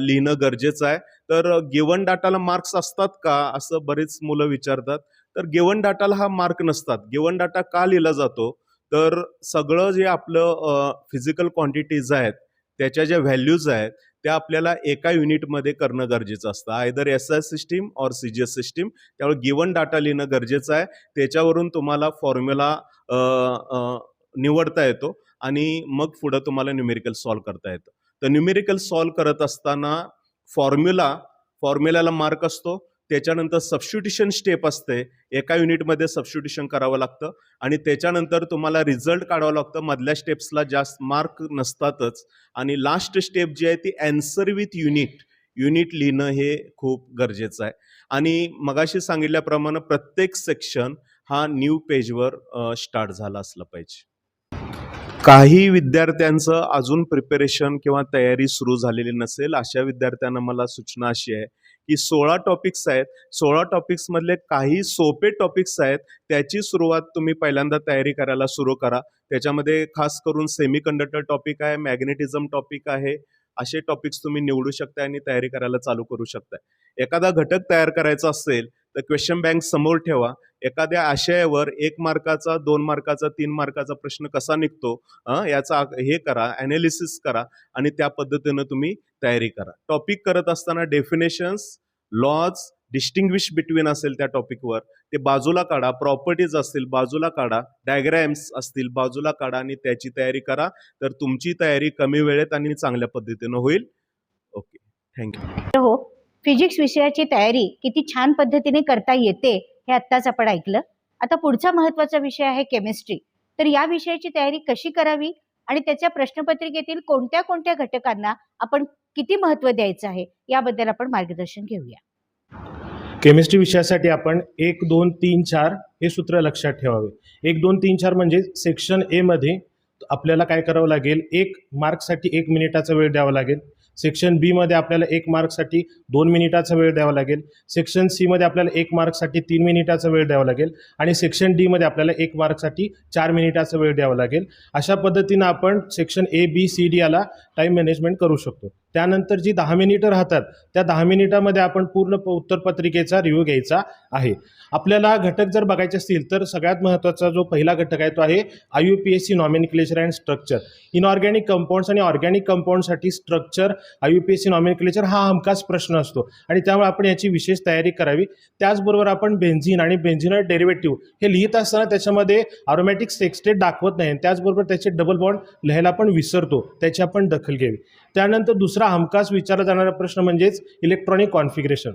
लिहिणं गरजेचं आहे. तर गिवन डाटाला मार्क्स असतात का असं बरेच मुलं विचारतात. तर गिवन डाटाला हा मार्क नसतात. गिवन डाटा का लिहिला जातो तर सगळं जे आपलं फिजिकल क्वांटिटीज आहेत त्याच्या ज्या व्हॅल्यूज आहेत त्या आपल्याला एका युनिटमध्ये करणं गरजेचं असतं, आयदर SI सिस्टीम और CGS सिस्टीम. त्यामुळे गिवन डाटा लिहिणं गरजेचं आहे. त्याच्यावरून तुम्हाला फॉर्म्युला निवडता येतो आणि मग पुढं तुम्हाला न्यूमेरिकल सॉल्व करता येतं. तर न्यूमेरिकल सॉल्व करत असताना फॉर्म्युल्याला मार्क असतो. त्याच्यानंतर सबस्टिट्यूशन स्टेप असते, एका युनिटमध्ये सबस्टिट्यूशन करावं लागतं आणि त्याच्यानंतर तुम्हाला रिझल्ट काढावं लागतं. मधल्या स्टेप्सला जास्त मार्क नसतातच आणि लास्ट स्टेप जी आहे ती ॲन्सर विथ युनिट लिहिणं हे खूप गरजेचं आहे. आणि मगाशी सांगितल्याप्रमाणे प्रत्येक सेक्शन हा न्यू पेजवर स्टार्ट झाला असला पाहिजे. काही विद्यार्थ्यांचं अजून प्रिपरेशन किंवा तयारी सुरू झालेली नसेल, अशा विद्यार्थ्यांना मला सूचना अशी आहे की 16 टॉपिक्स आहेत. 16 टॉपिक्समधले काही सोपे टॉपिक्स आहेत, त्याची सुरुवात तुम्ही पहिल्यांदा तयारी करायला सुरू करा. त्याच्यामध्ये खास करून सेमीकंडक्टर टॉपिक आहे, मॅग्नेटिझम टॉपिक आहे, असे टॉपिक्स तुम्ही निवडू शकता आणि तयारी करायला चालू करू शकता. एखादा घटक तयार करायचा असेल तर क्वेश्चन बँक समोर ठेवा. एखाद्या आशयावर 1 मार्काचा, 2 मार्काचा, 3 मार्काचा प्रश्न कसा निघतो याचा हे करा, ॲनालिसिस करा आणि त्या पद्धतीनं तुम्ही तयारी करा. टॉपिक करत असताना डेफिनेशन्स, लॉज, डिस्टिंग्विश बिटवीन असेल त्या टॉपिकवर ते बाजूला काढा, प्रॉपर्टीज असतील बाजूला काढा, डायग्रॅम्स असतील बाजूला काढा आणि त्याची तयारी करा. तर तुमची तयारी कमी वेळेत आणि चांगल्या पद्धतीनं होईल. Okay, thank you. हो, फिजिक्स विषयाची तयारी किती छान पद्धतीने करता येते हे आत्ताच आपण ऐकलं. आता पुढचा महत्त्वाचा विषय आहे केमिस्ट्री. तर या विषयाची तयारी कशी करावी आणि त्याच्या प्रश्नपत्रिकेतील कोणत्या कोणत्या घटकांना आपण किती महत्त्व द्यायचं आहे याबद्दल आपण मार्गदर्शन घेऊया. केमिस्ट्री विषयासाठी आपण 1, 2, 3, 4 हे सूत्र लक्षात ठेवावे. 1, 2, 3, 4 म्हणजे सेक्शन ए मध्ये आपल्याला काय करावं लागेल, 1 मार्कसाठी 1 मिनिटाचा वेळ द्यावा लागेल. सेक्शन बी मध्ये आपल्याला 1 मार्कसाठी 2 मिनिटाचा वेळ द्यावा लागेल. सेक्शन सी मध्ये आपल्याला 1 मार्कसाठी 3 मिनिटाचा वेळ द्यावा लागेल आणि सेक्शन डी मध्ये आपल्याला 1 मार्कसाठी 4 मिनिटाचा वेळ द्यावा लागेल. अशा पद्धतीनं आपण section A B C D याला टाईम मॅनेजमेंट करू शकतो. त्यानंतर जी 10 मिनिटं राहतात त्या 10 मिनिटामध्ये आपण पूर्ण उत्तरपत्रिकेचा रिव्ह्यू घ्यायचा आहे. आपल्याला घटक जर बघायचे असतील तर सगळ्यात महत्त्वाचा जो पहिला घटक आहे तो आहे IUPAC nomenclature and structure. Inorganic compounds आणि ऑर्गॅनिक कंपाऊंडसाठी स्ट्रक्चर IUPAC नॉमेनक्लेचर हा हमखास प्रश्न असतो आणि त्यामुळे आपण याची विशेष तयारी करावी. त्याचबरोबर आपण बेन्झीन आणि बेन्झिनॉइड डेरिव्हेटिव्ह हे लिहित असताना त्याच्यामध्ये अरोमॅटिक सेक्स्टेट दाखवत नाही. त्याचबरोबर त्याचे डबल बॉन्ड लिहायला आपण विसरतो, त्याची आपण दखल घ्यावी. त्यानंतर दुसरा हमखास विचारला जाणारा प्रश्न म्हणजेच electronic configuration.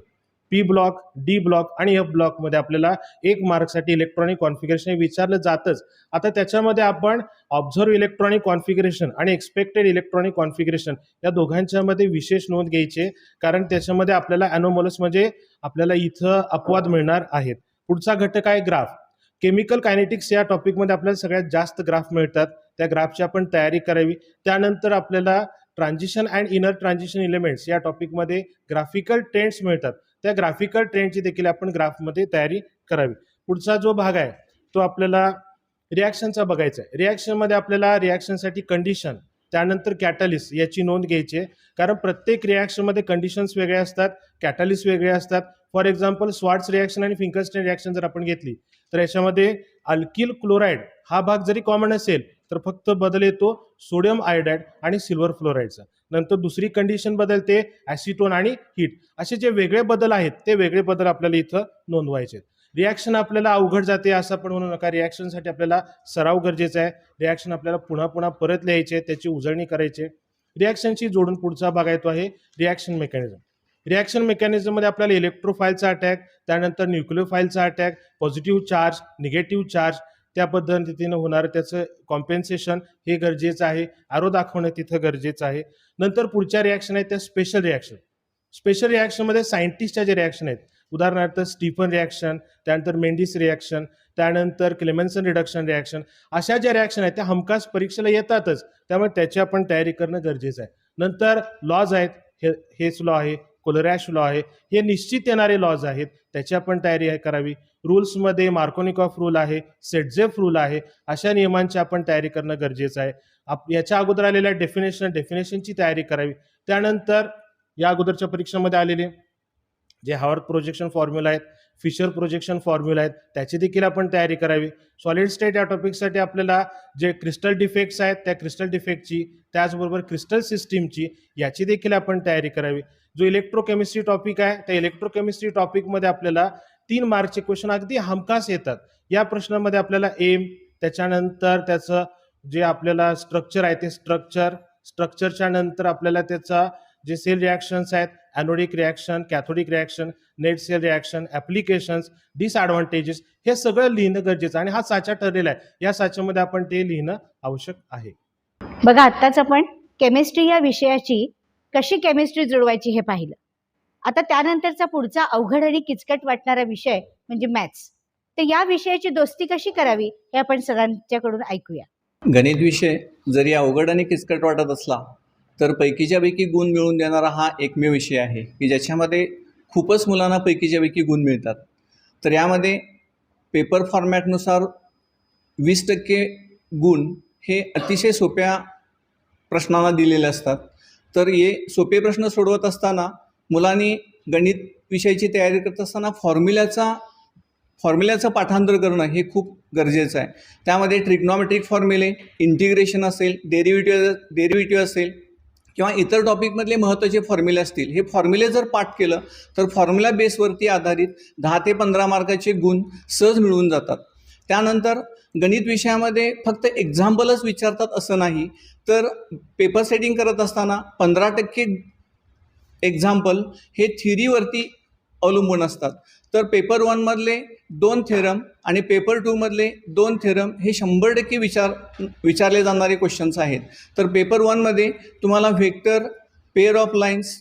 P block, D block आणि एफ ब्लॉकमध्ये आपल्याला 1 मार्कसाठी इलेक्ट्रॉनिक कॉन्फिगरेशन हे विचारलं जातंच. आता त्याच्यामध्ये आपण ऑब्झर्व इलेक्ट्रॉनिक कॉन्फिगरेशन आणि एक्सपेक्टेड इलेक्ट्रॉनिक कॉन्फिगरेशन या दोघांच्यामध्ये विशेष नोंद घ्यायची, कारण त्याच्यामध्ये आपल्याला ॲनोमलस म्हणजे आपल्याला इथं अपवाद मिळणार आहेत. पुढचा घटक आहे ग्राफ. केमिकल कायनेटिक्स या टॉपिकमध्ये आपल्याला सगळ्यात जास्त ग्राफ मिळतात, त्या ग्राफची आपण तयारी करावी. त्यानंतर आपल्याला transition and inner transition elements या टॉपिकमध्ये ग्राफिकल ट्रेंड्स मिळतात, त्या ग्राफिकल ट्रेंडची देखील आपण ग्राफमध्ये तयारी करावी. पुढचा जो भाग आहे तो आपल्याला रिॲक्शनचा बघायचा आहे. रिॲक्शनमध्ये आपल्याला रिॲक्शनसाठी कंडिशन, त्यानंतर कॅटलिस्ट याची नोंद घ्यायची आहे, कारण प्रत्येक रिॲक्शनमध्ये कंडिशन्स वेगळ्या असतात, कॅटलिस्ट वेगळे असतात. फॉर एक्झाम्पल स्वार्ट्स रिॲक्शन आणि फिंकरस्टीन रिॲक्शन जर आपण घेतली तर याच्यामध्ये अल्किल क्लोराईड हा भाग जरी कॉमन असेल तर फक्त बदल येतो सोडियम आयोडाईड आणि सिल्वर फ्लोराईडचा. नंतर दुसरी कंडिशन बदलते ॲसिटोन आणि हीट. असे जे वेगळे बदल आहेत ते वेगळे बदल आपल्याला इथं नोंदवायचे. रिॲक्शन आपल्याला अवघड जाते असं पण म्हणू नका. रिॲक्शनसाठी आपल्याला सराव गरजेचा आहे. रिॲक्शन आपल्याला पुन्हा पुन्हा परत लिहायचे, त्याची उजळणी करायची. रिॲक्शनशी जोडून पुढचा भाग आहे तो आहे रिॲक्शन मेकॅनिझम. रिॲक्शन मेकॅनिझममध्ये आपल्याला इलेक्ट्रोफाईलचा अटॅक, त्यानंतर न्यूक्लिओफाईलचा attack, positive charge, negative charge, त्या पद्धतीनं होणारं त्याचं कॉम्पेन्सेशन हे गरजेचं आहे. ॲरो दाखवणं तिथं गरजेचं आहे. नंतर पुढच्या रिॲक्शन आहेत त्या स्पेशल रिॲक्शन. स्पेशल रिॲक्शनमध्ये सायंटिस्टच्या जे रिॲक्शन आहेत, उदाहरणार्थ स्टीफन रिॲक्शन, त्यानंतर मेंडिस रिॲक्शन, त्यानंतर क्लेमेन्सन रिडक्शन रिॲक्शन, अशा ज्या रिॲक्शन आहेत त्या हमखास परीक्षेला येतातच, त्यामुळे त्याची आपण तयारी करणं गरजेचं आहे. नंतर लॉज आहेत, हेच लॉ आहे, कोलरॅश लॉ आहे, हे निश्चित येणारे लॉज आहेत, त्याची आपण तयारी करावी. रूल्समध्ये मार्कोनिकॉफ रूल आहे, सेटझेफ रूल आहे, अशा नियमांची आपण तयारी करणं गरजेचं आहे. याच्या अगोदर आलेल्या डेफिनेशनची तयारी करावी. त्यानंतर या अगोदरच्या परीक्षेमध्ये आलेले जे हावर्थ प्रोजेक्शन फॉर्म्युला आहेत, फिशर प्रोजेक्शन फॉर्म्युला आहेत, त्याची देखील आपण तयारी करावी. सॉलिड स्टेट या टॉपिकसाठी आपल्याला जे क्रिस्टल डिफेक्ट्स आहेत त्या क्रिस्टल डिफेक्टची, त्याचबरोबर क्रिस्टल सिस्टीमची याची देखील आपण तयारी करावी. जो इलेक्ट्रोकेमिस्ट्री टॉपिक आहे त्या इलेक्ट्रोकेमिस्ट्री टॉपिकमध्ये आपल्याला 3 मार्कचे क्वेश्चन अगदी हमखास येतात. या प्रश्नामध्ये आपल्याला एम, त्याच्यानंतर त्याचं जे आपल्याला स्ट्रक्चर आहे ते स्ट्रक्चरच्या नंतर आपल्याला त्याचा जे सेल रिॲक्शन्स आहेत, anodic reaction, cathodic reaction, net cell reaction, applications, disadvantages, हे सगळं लिहिणं गरजेचं आणि हा साचा ठरलेला आहे. या साच्यामध्ये आपण ते लिहिणं आवश्यक आहे. बघा, आत्ताच आपण केमिस्ट्री या विषयाची कशी केमिस्ट्री जुळवायची हे पाहिलं. आता त्यानंतरचा पुढचा अवघड आणि किचकट वाटणारा विषय म्हणजे मॅथ्स. तर या विषयाची दोस्ती कशी करावी हे आपण सगळ्यांच्याकडून ऐकूया. गणित विषय जरी अवघड आणि किचकट वाटत असला तर पैकीच्या पैकी गुण मिळवून देणारा हा एकमेव विषय आहे की ज्याच्यामध्ये खूपच मुलांना पैकीच्या पैकी गुण मिळतात. तर यामध्ये पेपर फॉर्मॅटनुसार 20% गुण हे अतिशय सोप्या प्रश्नांना दिलेले असतात. तर हे सोपे प्रश्न सोडवत असताना मुलांनी गणित विषयाची तयारी करत असताना फॉर्म्युल्याचं पाठांतर करणं हे खूप गरजेचं आहे. त्यामध्ये ट्रिग्नॉमेट्रिक फॉर्म्युले, इंटिग्रेशन असेल, डेरिव्हेटिव्ह असेल किंवा इतर टॉपिकमधले महत्त्वाचे फॉर्म्युले असतील, हे फॉर्म्युले जर पाठ केलं तर फॉर्म्युला बेसवरती आधारित 10 ते 15 मार्काचे गुण सहज मिळून जातात. त्यानंतर गणित विषयामध्ये फक्त एक्झाम्पलच विचारतात असं नाही, तर पेपर सेटिंग करत असताना 15% एक्झाम्पल हे थिअरीवरती अवलंबून असतात. तर पेपर 1 मधले 2 थेरम आणि पेपर 2 मधले 2 थेरम हे 100% विचारले जाणारे क्वेश्चन्स आहेत. तर पेपर 1 मध्ये तुम्हाला vector, pair of lines,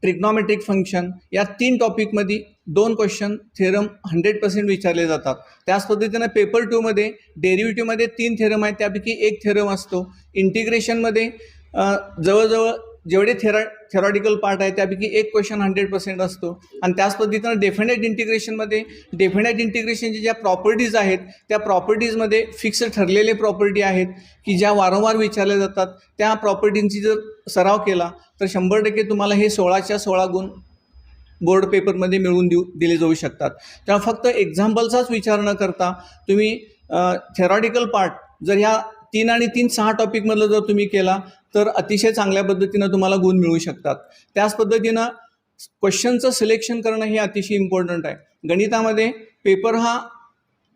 trigonometric function या 3 टॉपिकमध्ये 2 क्वेश्चन थेरम 100% विचारले जातात. त्याच पद्धतीनं पेपर 2मध्ये डेरिव्हेटिव्हमध्ये 3 थेरम आहेत, त्यापैकी 1 थेरम असतो. इंटिग्रेशनमध्ये जवळजवळ जेवढे थेरॉटिकल पार्ट आहे त्यापैकी 1 क्वेश्चन 100% असतो. आणि त्याच पद्धतीनं डेफिनेट इंटिग्रेशनमध्ये डेफिनेट इंटिग्रेशनच्या ज्या प्रॉपर्टीज आहेत त्या प्रॉपर्टीजमध्ये फिक्स ठरलेले प्रॉपर्टी आहेत की ज्या वारंवार विचारल्या जातात. त्या प्रॉपर्टींची जर सराव केला तर 100% तुम्हाला हे 16च्या 16 गुण बोर्ड पेपरमध्ये मिळवून दिले जाऊ शकतात. तेव्हा फक्त एक्झाम्पलचाच विचार न करता तुम्ही थेरॉटिकल पार्ट जर ह्या 3 आणि 3 6 टॉपिकमधलं जर तुम्ही केला तर अतिशय चांगल्या पद्धतीनं तुम्हाला गुण मिळू शकतात. त्याच पद्धतीनं क्वेश्चनचं सिलेक्शन करणं हे अतिशय इम्पॉर्टंट आहे. गणितामध्ये पेपर हा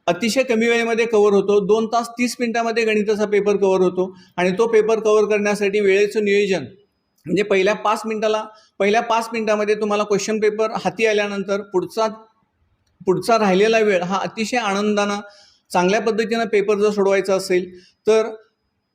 अतिशय कमी वेळेमध्ये कव्हर होतो. 2 तास 30 मिनिटामध्ये गणिताचा पेपर कव्हर होतो आणि तो पेपर कव्हर करण्यासाठी वेळेचं नियोजन म्हणजे पहिल्या 5 मिनिटामध्ये तुम्हाला क्वेश्चन पेपर हाती आल्यानंतर पुढचा राहिलेला वेळ हा अतिशय आनंदानं चांगल्या पद्धतीनं पेपर जर सोडवायचा असेल तर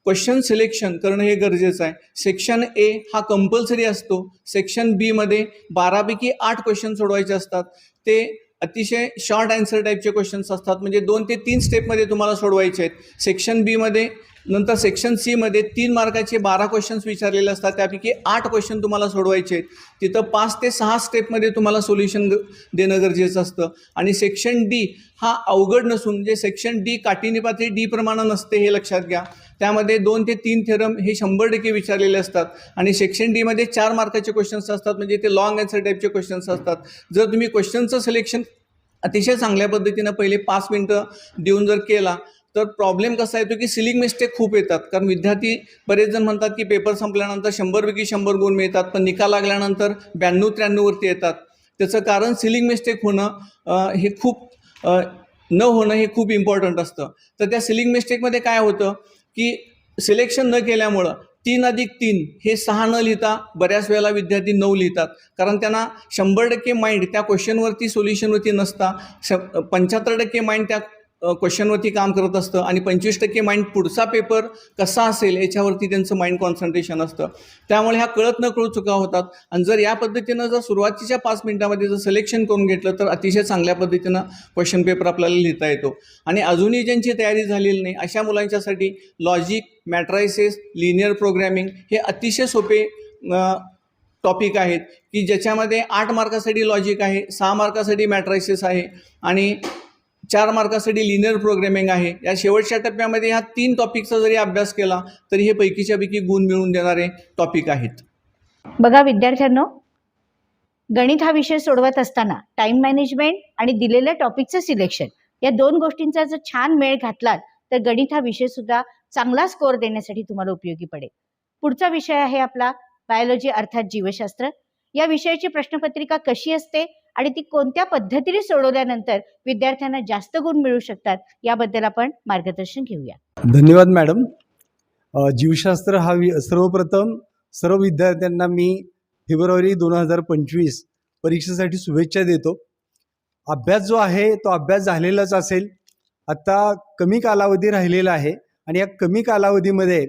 क्वेश्चन सिलेक्शन करणं हे गरजेचं आहे. सेक्शन ए हा कंपल्सरी असतो. सेक्शन बीमध्ये 12पैकी 8 क्वेश्चन सोडवायचे असतात. ते अतिशय शॉर्ट आन्सर टाईपचे क्वेश्चन्स असतात, म्हणजे 2 ते 3 स्टेपमध्ये तुम्हाला सोडवायचे आहेत. सेक्शन बीमध्ये नंतर सेक्शन सीमध्ये 3 मार्काचे 12 क्वेश्चन्स विचारलेले असतात, त्यापैकी 8 क्वेश्चन तुम्हाला सोडवायचे आहेत. तिथं 5 ते 6 स्टेपमध्ये तुम्हाला सोल्युशन देणं गरजेचं असतं. आणि सेक्शन डी हा अवघड नसून म्हणजे सेक्शन डी काठीनिपाती डी प्रमाणे नसते हे लक्षात घ्या. त्यामध्ये 2 ते 3 थेरम हे 100% विचारलेले असतात. आणि सेक्शन डीमध्ये 4 मार्काचे क्वेश्चन्स असतात, म्हणजे ते लॉंग आन्सर टाईपचे क्वेश्चन्स असतात. जर तुम्ही क्वेश्चनचं सिलेक्शन अतिशय चांगल्या पद्धतीनं पहिले 5 मिनटं देऊन जर केला तर प्रॉब्लेम कसा येतो की सिलिंग मिस्टेक खूप येतात. कारण विद्यार्थी बरेच जण म्हणतात की पेपर संपल्यानंतर 100पैकी 100 गुण मिळतात, पण निकाल लागल्यानंतर 92-93वरती येतात. त्याचं कारण सिलिंग मिस्टेक होणं हे खूप न होणं हे खूप इम्पॉर्टंट असतं. तर त्या सिलिंग मिस्टेकमध्ये काय होतं की सिलेक्शन न केल्यामुळं 3+3 हे 6 न लिहिता बऱ्याच वेळेला विद्यार्थी 9 लिहितात. कारण त्यांना 100% माइंड त्या क्वेश्चनवरती सोल्युशनवरती नसता. 75% माइंड त्या क्वेश्चनवरती काम करत असतं आणि 25% माइंड पुढचा पेपर कसा असेल याच्यावरती त्यांचं माइंड कॉन्सन्ट्रेशन असतं. त्यामुळे ह्या कळत न कळत चुका होतात. आणि जर या पद्धतीनं जर सुरुवातीच्या 5 मिनिटामध्ये जर सिलेक्शन करून घेतलं तर अतिशय चांगल्या पद्धतीनं क्वेश्चन पेपर आपल्याला लिहिता येतो. आणि अजूनही ज्यांची तयारी झालेली नाही अशा मुलांच्यासाठी लॉजिक, मॅट्रायसिस, लिनियर प्रोग्रॅमिंग हे अतिशय सोपे टॉपिक आहेत की ज्याच्यामध्ये 8 मार्कासाठी लॉजिक आहे, 6 मार्कासाठी मॅट्रायसिस आहे आणि 4 मार्कासाठी लिनियर प्रोग्रॅमिंग आहे. या शेवटच्या टप्प्यामध्ये ह्या 3 टॉपिकचा जरी अभ्यास केला तरी हे पैकीच्या पैकी गुण मिळवून देणारे टॉपिक आहेत. बघा विद्यार्थ्यांनो, गणित हा विषय सोडवत असताना टाइम मॅनेजमेंट आणि दिलेल्या टॉपिकचं सिलेक्शन या 2 गोष्टींचा जर छान मेळ घातलात तर गणित हा विषय सुद्धा चांगला स्कोअर देण्यासाठी तुम्हाला उपयोगी पडेल. पुढचा विषय आहे आपला बायोलॉजी अर्थात जीवशास्त्र. या विषयाची प्रश्नपत्रिका कशी असते आणि ती कोणत्या पद्धतीने सोडवल्यानंतर विद्यार्थ्यांना जास्त गुण मिळू शकतात याबद्दल आपण मार्गदर्शन घेऊया. धन्यवाद मॅडम. जीवशास्त्र हा सर्वप्रथम सर्व विद्यार्थ्यांना मी फेब्रुवारी 2025 परीक्षेसाठी शुभेच्छा देतो. अभ्यास जो आहे तो अभ्यास झालेलाच असेल. आता कमी कालावधी राहिलेला आहे आणि या कमी कालावधीमध्ये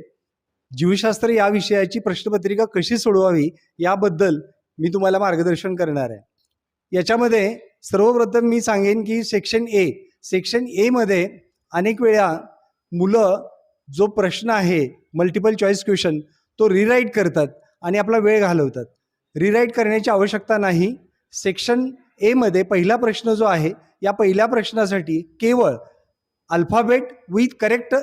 जीवशास्त्र या विषयाची प्रश्नपत्रिका कशी सोडवावी याबद्दल मी तुम्हाला मार्गदर्शन करणार आहे. याच्यामध्ये सर्वप्रथम मी सांगेन की सेक्शन एमध्ये अनेक वेळा मुलं जो प्रश्न आहे मल्टिपल चॉईस क्वेश्चन तो रिराईट करतात आणि आपला वेळ घालवतात. रिराईट करण्याची आवश्यकता नाही. सेक्शन एमध्ये पहिला प्रश्न जो आहे या पहिल्या प्रश्नासाठी केवळ अल्फाबेट विथ करेक्ट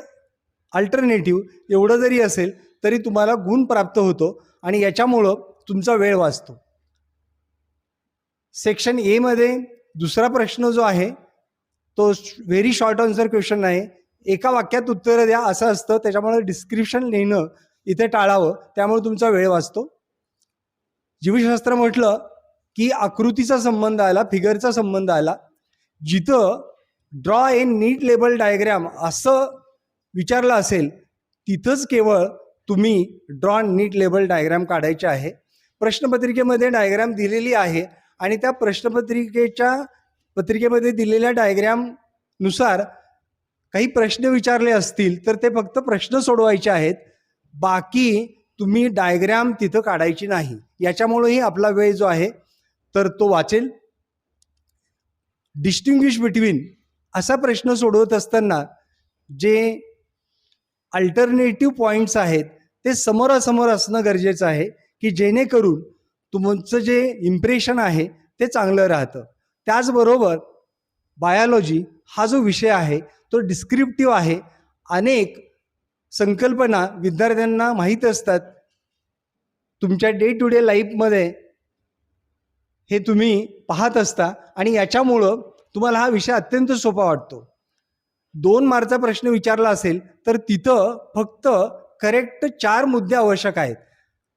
अल्टरनेटिव्ह एवढं जरी असेल तरी तुम्हाला गुण प्राप्त होतो आणि याच्यामुळं तुमचा वेळ वाचतो. सेक्शन एमध्ये दुसरा प्रश्न जो आहे तो व्हेरी शॉर्ट आन्सर क्वेश्चन आहे. एका वाक्यात उत्तरं द्या असं असतं, त्याच्यामुळे डिस्क्रिप्शन लिहिणं इथे टाळावं, त्यामुळे तुमचा वेळ वाचतो. जीवशास्त्र म्हटलं की आकृतीचा संबंध आला, फिगरचा संबंध आला. जिथं draw a NEET label diagram असं विचारलं असेल तिथंच केवळ तुम्ही ड्रॉ नीट लेबल डायग्राम काढायचे आहे. प्रश्नपत्रिकेमध्ये डायग्राम दिलेली आहे आणि त्या पत्रिकेमध्ये दिलेल्या डायग्रामनुसार काही प्रश्न विचारले असतील तर ते फक्त प्रश्न सोडवायचे आहेत. बाकी तुम्ही डायग्राम तिथं काढायची नाही. याच्यामुळेही आपला वेळ जो आहे तर तो वाचेल. डिस्टिंग्विश बिटवीन असा प्रश्न सोडवत असताना जे अल्टरनेटिव्ह पॉईंट्स आहेत ते समोरासमोर असणं गरजेचं आहे की जेणेकरून तुमचं जे इम्प्रेशन आहे ते चांगलं राहतं. त्याचबरोबर बायोलॉजी हा जो विषय आहे तो डिस्क्रिप्टिव्ह आहे. अनेक संकल्पना विद्यार्थ्यांना माहीत असतात. तुमच्या डे टू डे लाईफमध्ये हे तुम्ही पाहत असता आणि याच्यामुळं तुम्हाला हा विषय अत्यंत सोपा वाटतो. 2 मार्कचा प्रश्न विचारला असेल तर तिथं फक्त करेक्ट 4 मुद्दे आवश्यक आहेत.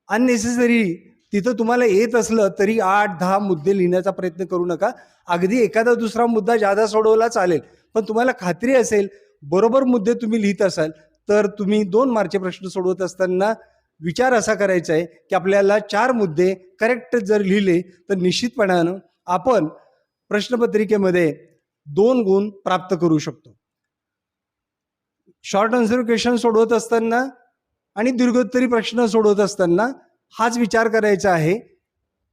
अननेसेसरी तिथं तुम्हाला येत असलं तरी 8-10 मुद्दे लिहिण्याचा प्रयत्न करू नका. अगदी एखादा दुसरा मुद्दा जादा सोडवला चालेल, पण तुम्हाला खात्री असेल बरोबर मुद्दे तुम्ही लिहित असाल तर तुम्ही 2 मार्कचे प्रश्न सोडवत असताना विचार असा करायचा आहे की आपल्याला 4 मुद्दे करेक्ट जर लिहिले तर निश्चितपणानं आपण प्रश्नपत्रिकेमध्ये 2 गुण प्राप्त करू शकतो. शॉर्ट आन्सर क्वेश्चन सोडवत असताना आणि दीर्घोत्तरी प्रश्न सोडवत असताना हाच विचार करायचा आहे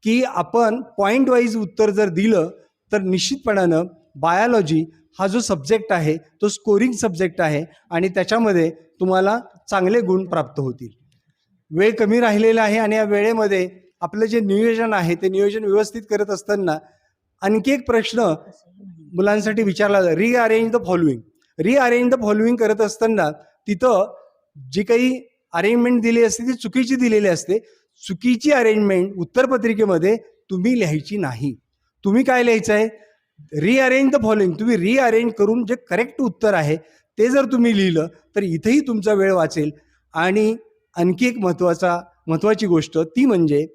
की आपण पॉईंट वाईज उत्तर जर दिलं तर निश्चितपणानं बायोलॉजी हा जो सब्जेक्ट आहे तो स्कोरिंग सब्जेक्ट आहे आणि त्याच्यामध्ये तुम्हाला चांगले गुण प्राप्त होतील. वेळ कमी राहिलेला आहे आणि या वेळेमध्ये आपलं जे नियोजन आहे ते नियोजन व्यवस्थित करत असताना आणखी एक प्रश्न मुलांसाठी विचारला जातो, rearrange the following. Rearrange the following करत असताना तिथं जी काही अरेंजमेंट दिली असते ती चुकीची दिलेली असते. चुकीची अरेंजमेंट उत्तरपत्रिकेमध्ये तुम्ही लिहायची नाही. तुम्ही काय लिहायचं आहे, रिअरेंज द फॉलोइंग. तुम्ही रिअरेंज करून जे करेक्ट उत्तर आहे ते जर तुम्ही लिहिलं तर इथेही तुमचा वेळ वाचेल. आणि आणखी एक महत्त्वाची गोष्ट ती म्हणजे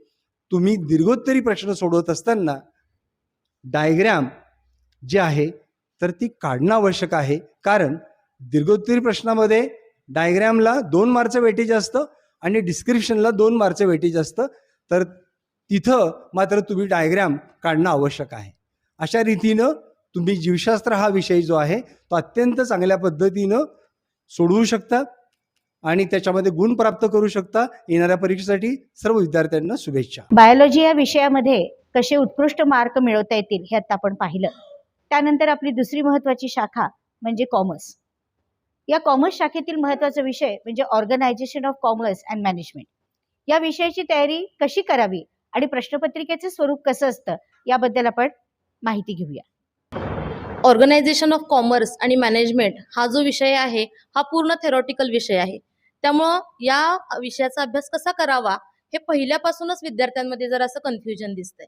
तुम्ही दीर्घोत्तरी प्रश्न सोडवत असताना डायग्रॅम जे आहे तर ती काढणं आवश्यक आहे. कारण दीर्घोत्तरी प्रश्नामध्ये डायग्रॅमला 2 मार्कचं वेटेज असतं आणि डिस्क्रिप्शनला 2 मार्कचं वेटेज असतं. तर तिथं मात्र तुम्ही डायग्रॅम काढणं आवश्यक आहे. अशा रीतीनं तुम्ही जीवशास्त्र हा विषय जो आहे तो अत्यंत चांगल्या पद्धतीनं सोडवू शकता आणि त्याच्यामध्ये गुण प्राप्त करू शकता. येणाऱ्या परीक्षेसाठी सर्व विद्यार्थ्यांना शुभेच्छा. बायोलॉजी या विषयामध्ये कसे उत्कृष्ट मार्क मिळवता येतील हे आता आपण पाहिलं. त्यानंतर आपली दुसरी महत्त्वाची शाखा म्हणजे कॉमर्स. या कॉमर्स शाखेतील महत्त्वाचा विषय म्हणजे organisation of commerce and management. या विषयाची तयारी कशी करावी आणि प्रश्नपत्रिकेचे स्वरूप कसं असतं याबद्दल आपण माहिती घेऊया. ऑर्गनायझेशन ऑफ कॉमर्स आणि मॅनेजमेंट हा जो विषय आहे हा पूर्ण थेरॉटिकल विषय आहे. त्यामुळं या विषयाचा अभ्यास कसा करावा हे पहिल्यापासूनच विद्यार्थ्यांमध्ये जर असं कन्फ्युजन दिसतंय.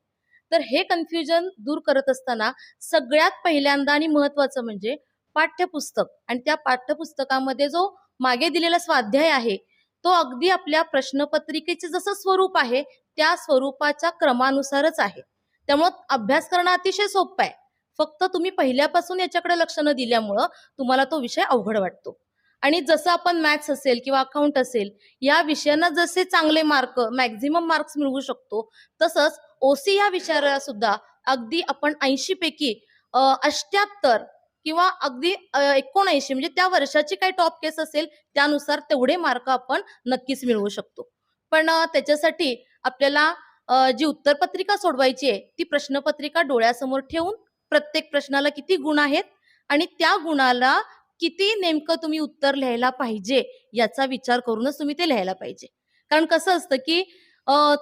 तर हे कन्फ्युजन दूर करत असताना सगळ्यात पहिल्यांदा आणि महत्त्वाचं म्हणजे पाठ्यपुस्तक आणि त्या पाठ्यपुस्तकामध्ये जो मागे दिलेला स्वाध्याय आहे तो अगदी आपल्या प्रश्नपत्रिकेचे जसं स्वरूप आहे त्या स्वरूपाच्या क्रमानुसारच आहे. त्यामुळं अभ्यास करणं अतिशय सोपं आहे. फक्त तुम्ही पहिल्यापासून याच्याकडे लक्ष न दिल्यामुळं तुम्हाला तो विषय अवघड वाटतो. आणि जसं आपण मॅथ्स असेल किंवा अकाउंट असेल या विषयांना जसे चांगले मार्क मॅक्झिमम मार्क्स मिळवू शकतो तसंच ओसी या विषयाला सुद्धा अगदी आपण 80 पैकी 78 किंवा अगदी 79 म्हणजे त्या वर्षाची काही टॉप केस असेल त्यानुसार तेवढे मार्क आपण नक्कीच मिळवू शकतो. पण त्याच्यासाठी आपल्याला जी उत्तरपत्रिका सोडवायची आहे ती प्रश्नपत्रिका डोळ्यासमोर ठेवून प्रत्येक प्रश्नाला किती गुण आहेत आणि त्या गुणाला किती नेमकं तुम्ही उत्तर लिहायला पाहिजे याचा विचार करूनच तुम्ही ते लिहायला पाहिजे. कारण कसं असतं की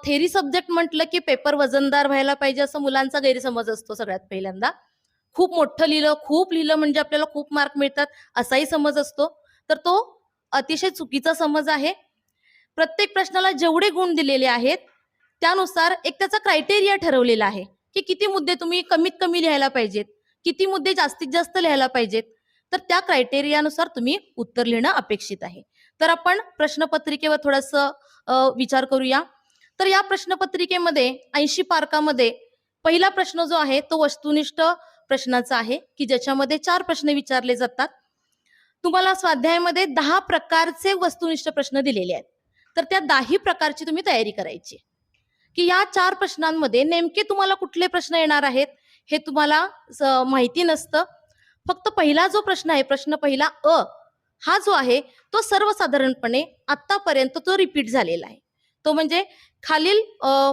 थेरी सब्जेक्ट म्हटलं की पेपर वजनदार व्हायला पाहिजे असं मुलांचा गैरसमज असतो. सगळ्यात पहिल्यांदा खूप मोठं लिहिलं खूप लिहिलं म्हणजे आपल्याला खूप मार्क मिळतात असाही समज असतो. तर तो अतिशय चुकीचा समज आहे. प्रत्येक प्रश्नाला जेवढे गुण दिलेले आहेत त्यानुसार एक त्याचा क्रायटेरिया ठरवलेला आहे की किती मुद्दे तुम्ही कमीत कमी लिहायला पाहिजेत, किती मुद्दे जास्तीत जास्त लिहायला पाहिजेत. तर त्या क्रायटेरियानुसार तुम्ही उत्तर लिहिणं अपेक्षित आहे. तर आपण प्रश्नपत्रिकेवर थोडंसं विचार करूया. तर या प्रश्नपत्रिकेमध्ये 80 मार्कामध्ये पहिला प्रश्न जो आहे तो वस्तुनिष्ठ प्रश्नाचा आहे की ज्याच्यामध्ये 4 प्रश्न विचारले जातात. तुम्हाला स्वाध्यायामध्ये 10 प्रकारचे वस्तुनिष्ठ प्रश्न दिलेले आहेत. तर त्या 10 प्रकारची तुम्ही तयारी करायची की या 4 प्रश्नांमध्ये नेमके तुम्हाला कुठले प्रश्न येणार आहेत हे तुम्हाला माहिती नसतं. फक्त पहिला जो प्रश्न आहे प्रश्न पहिला अ हा जो आहे तो सर्वसाधारणपणे आतापर्यंत तो रिपीट झालेला आहे. तो म्हणजे खालील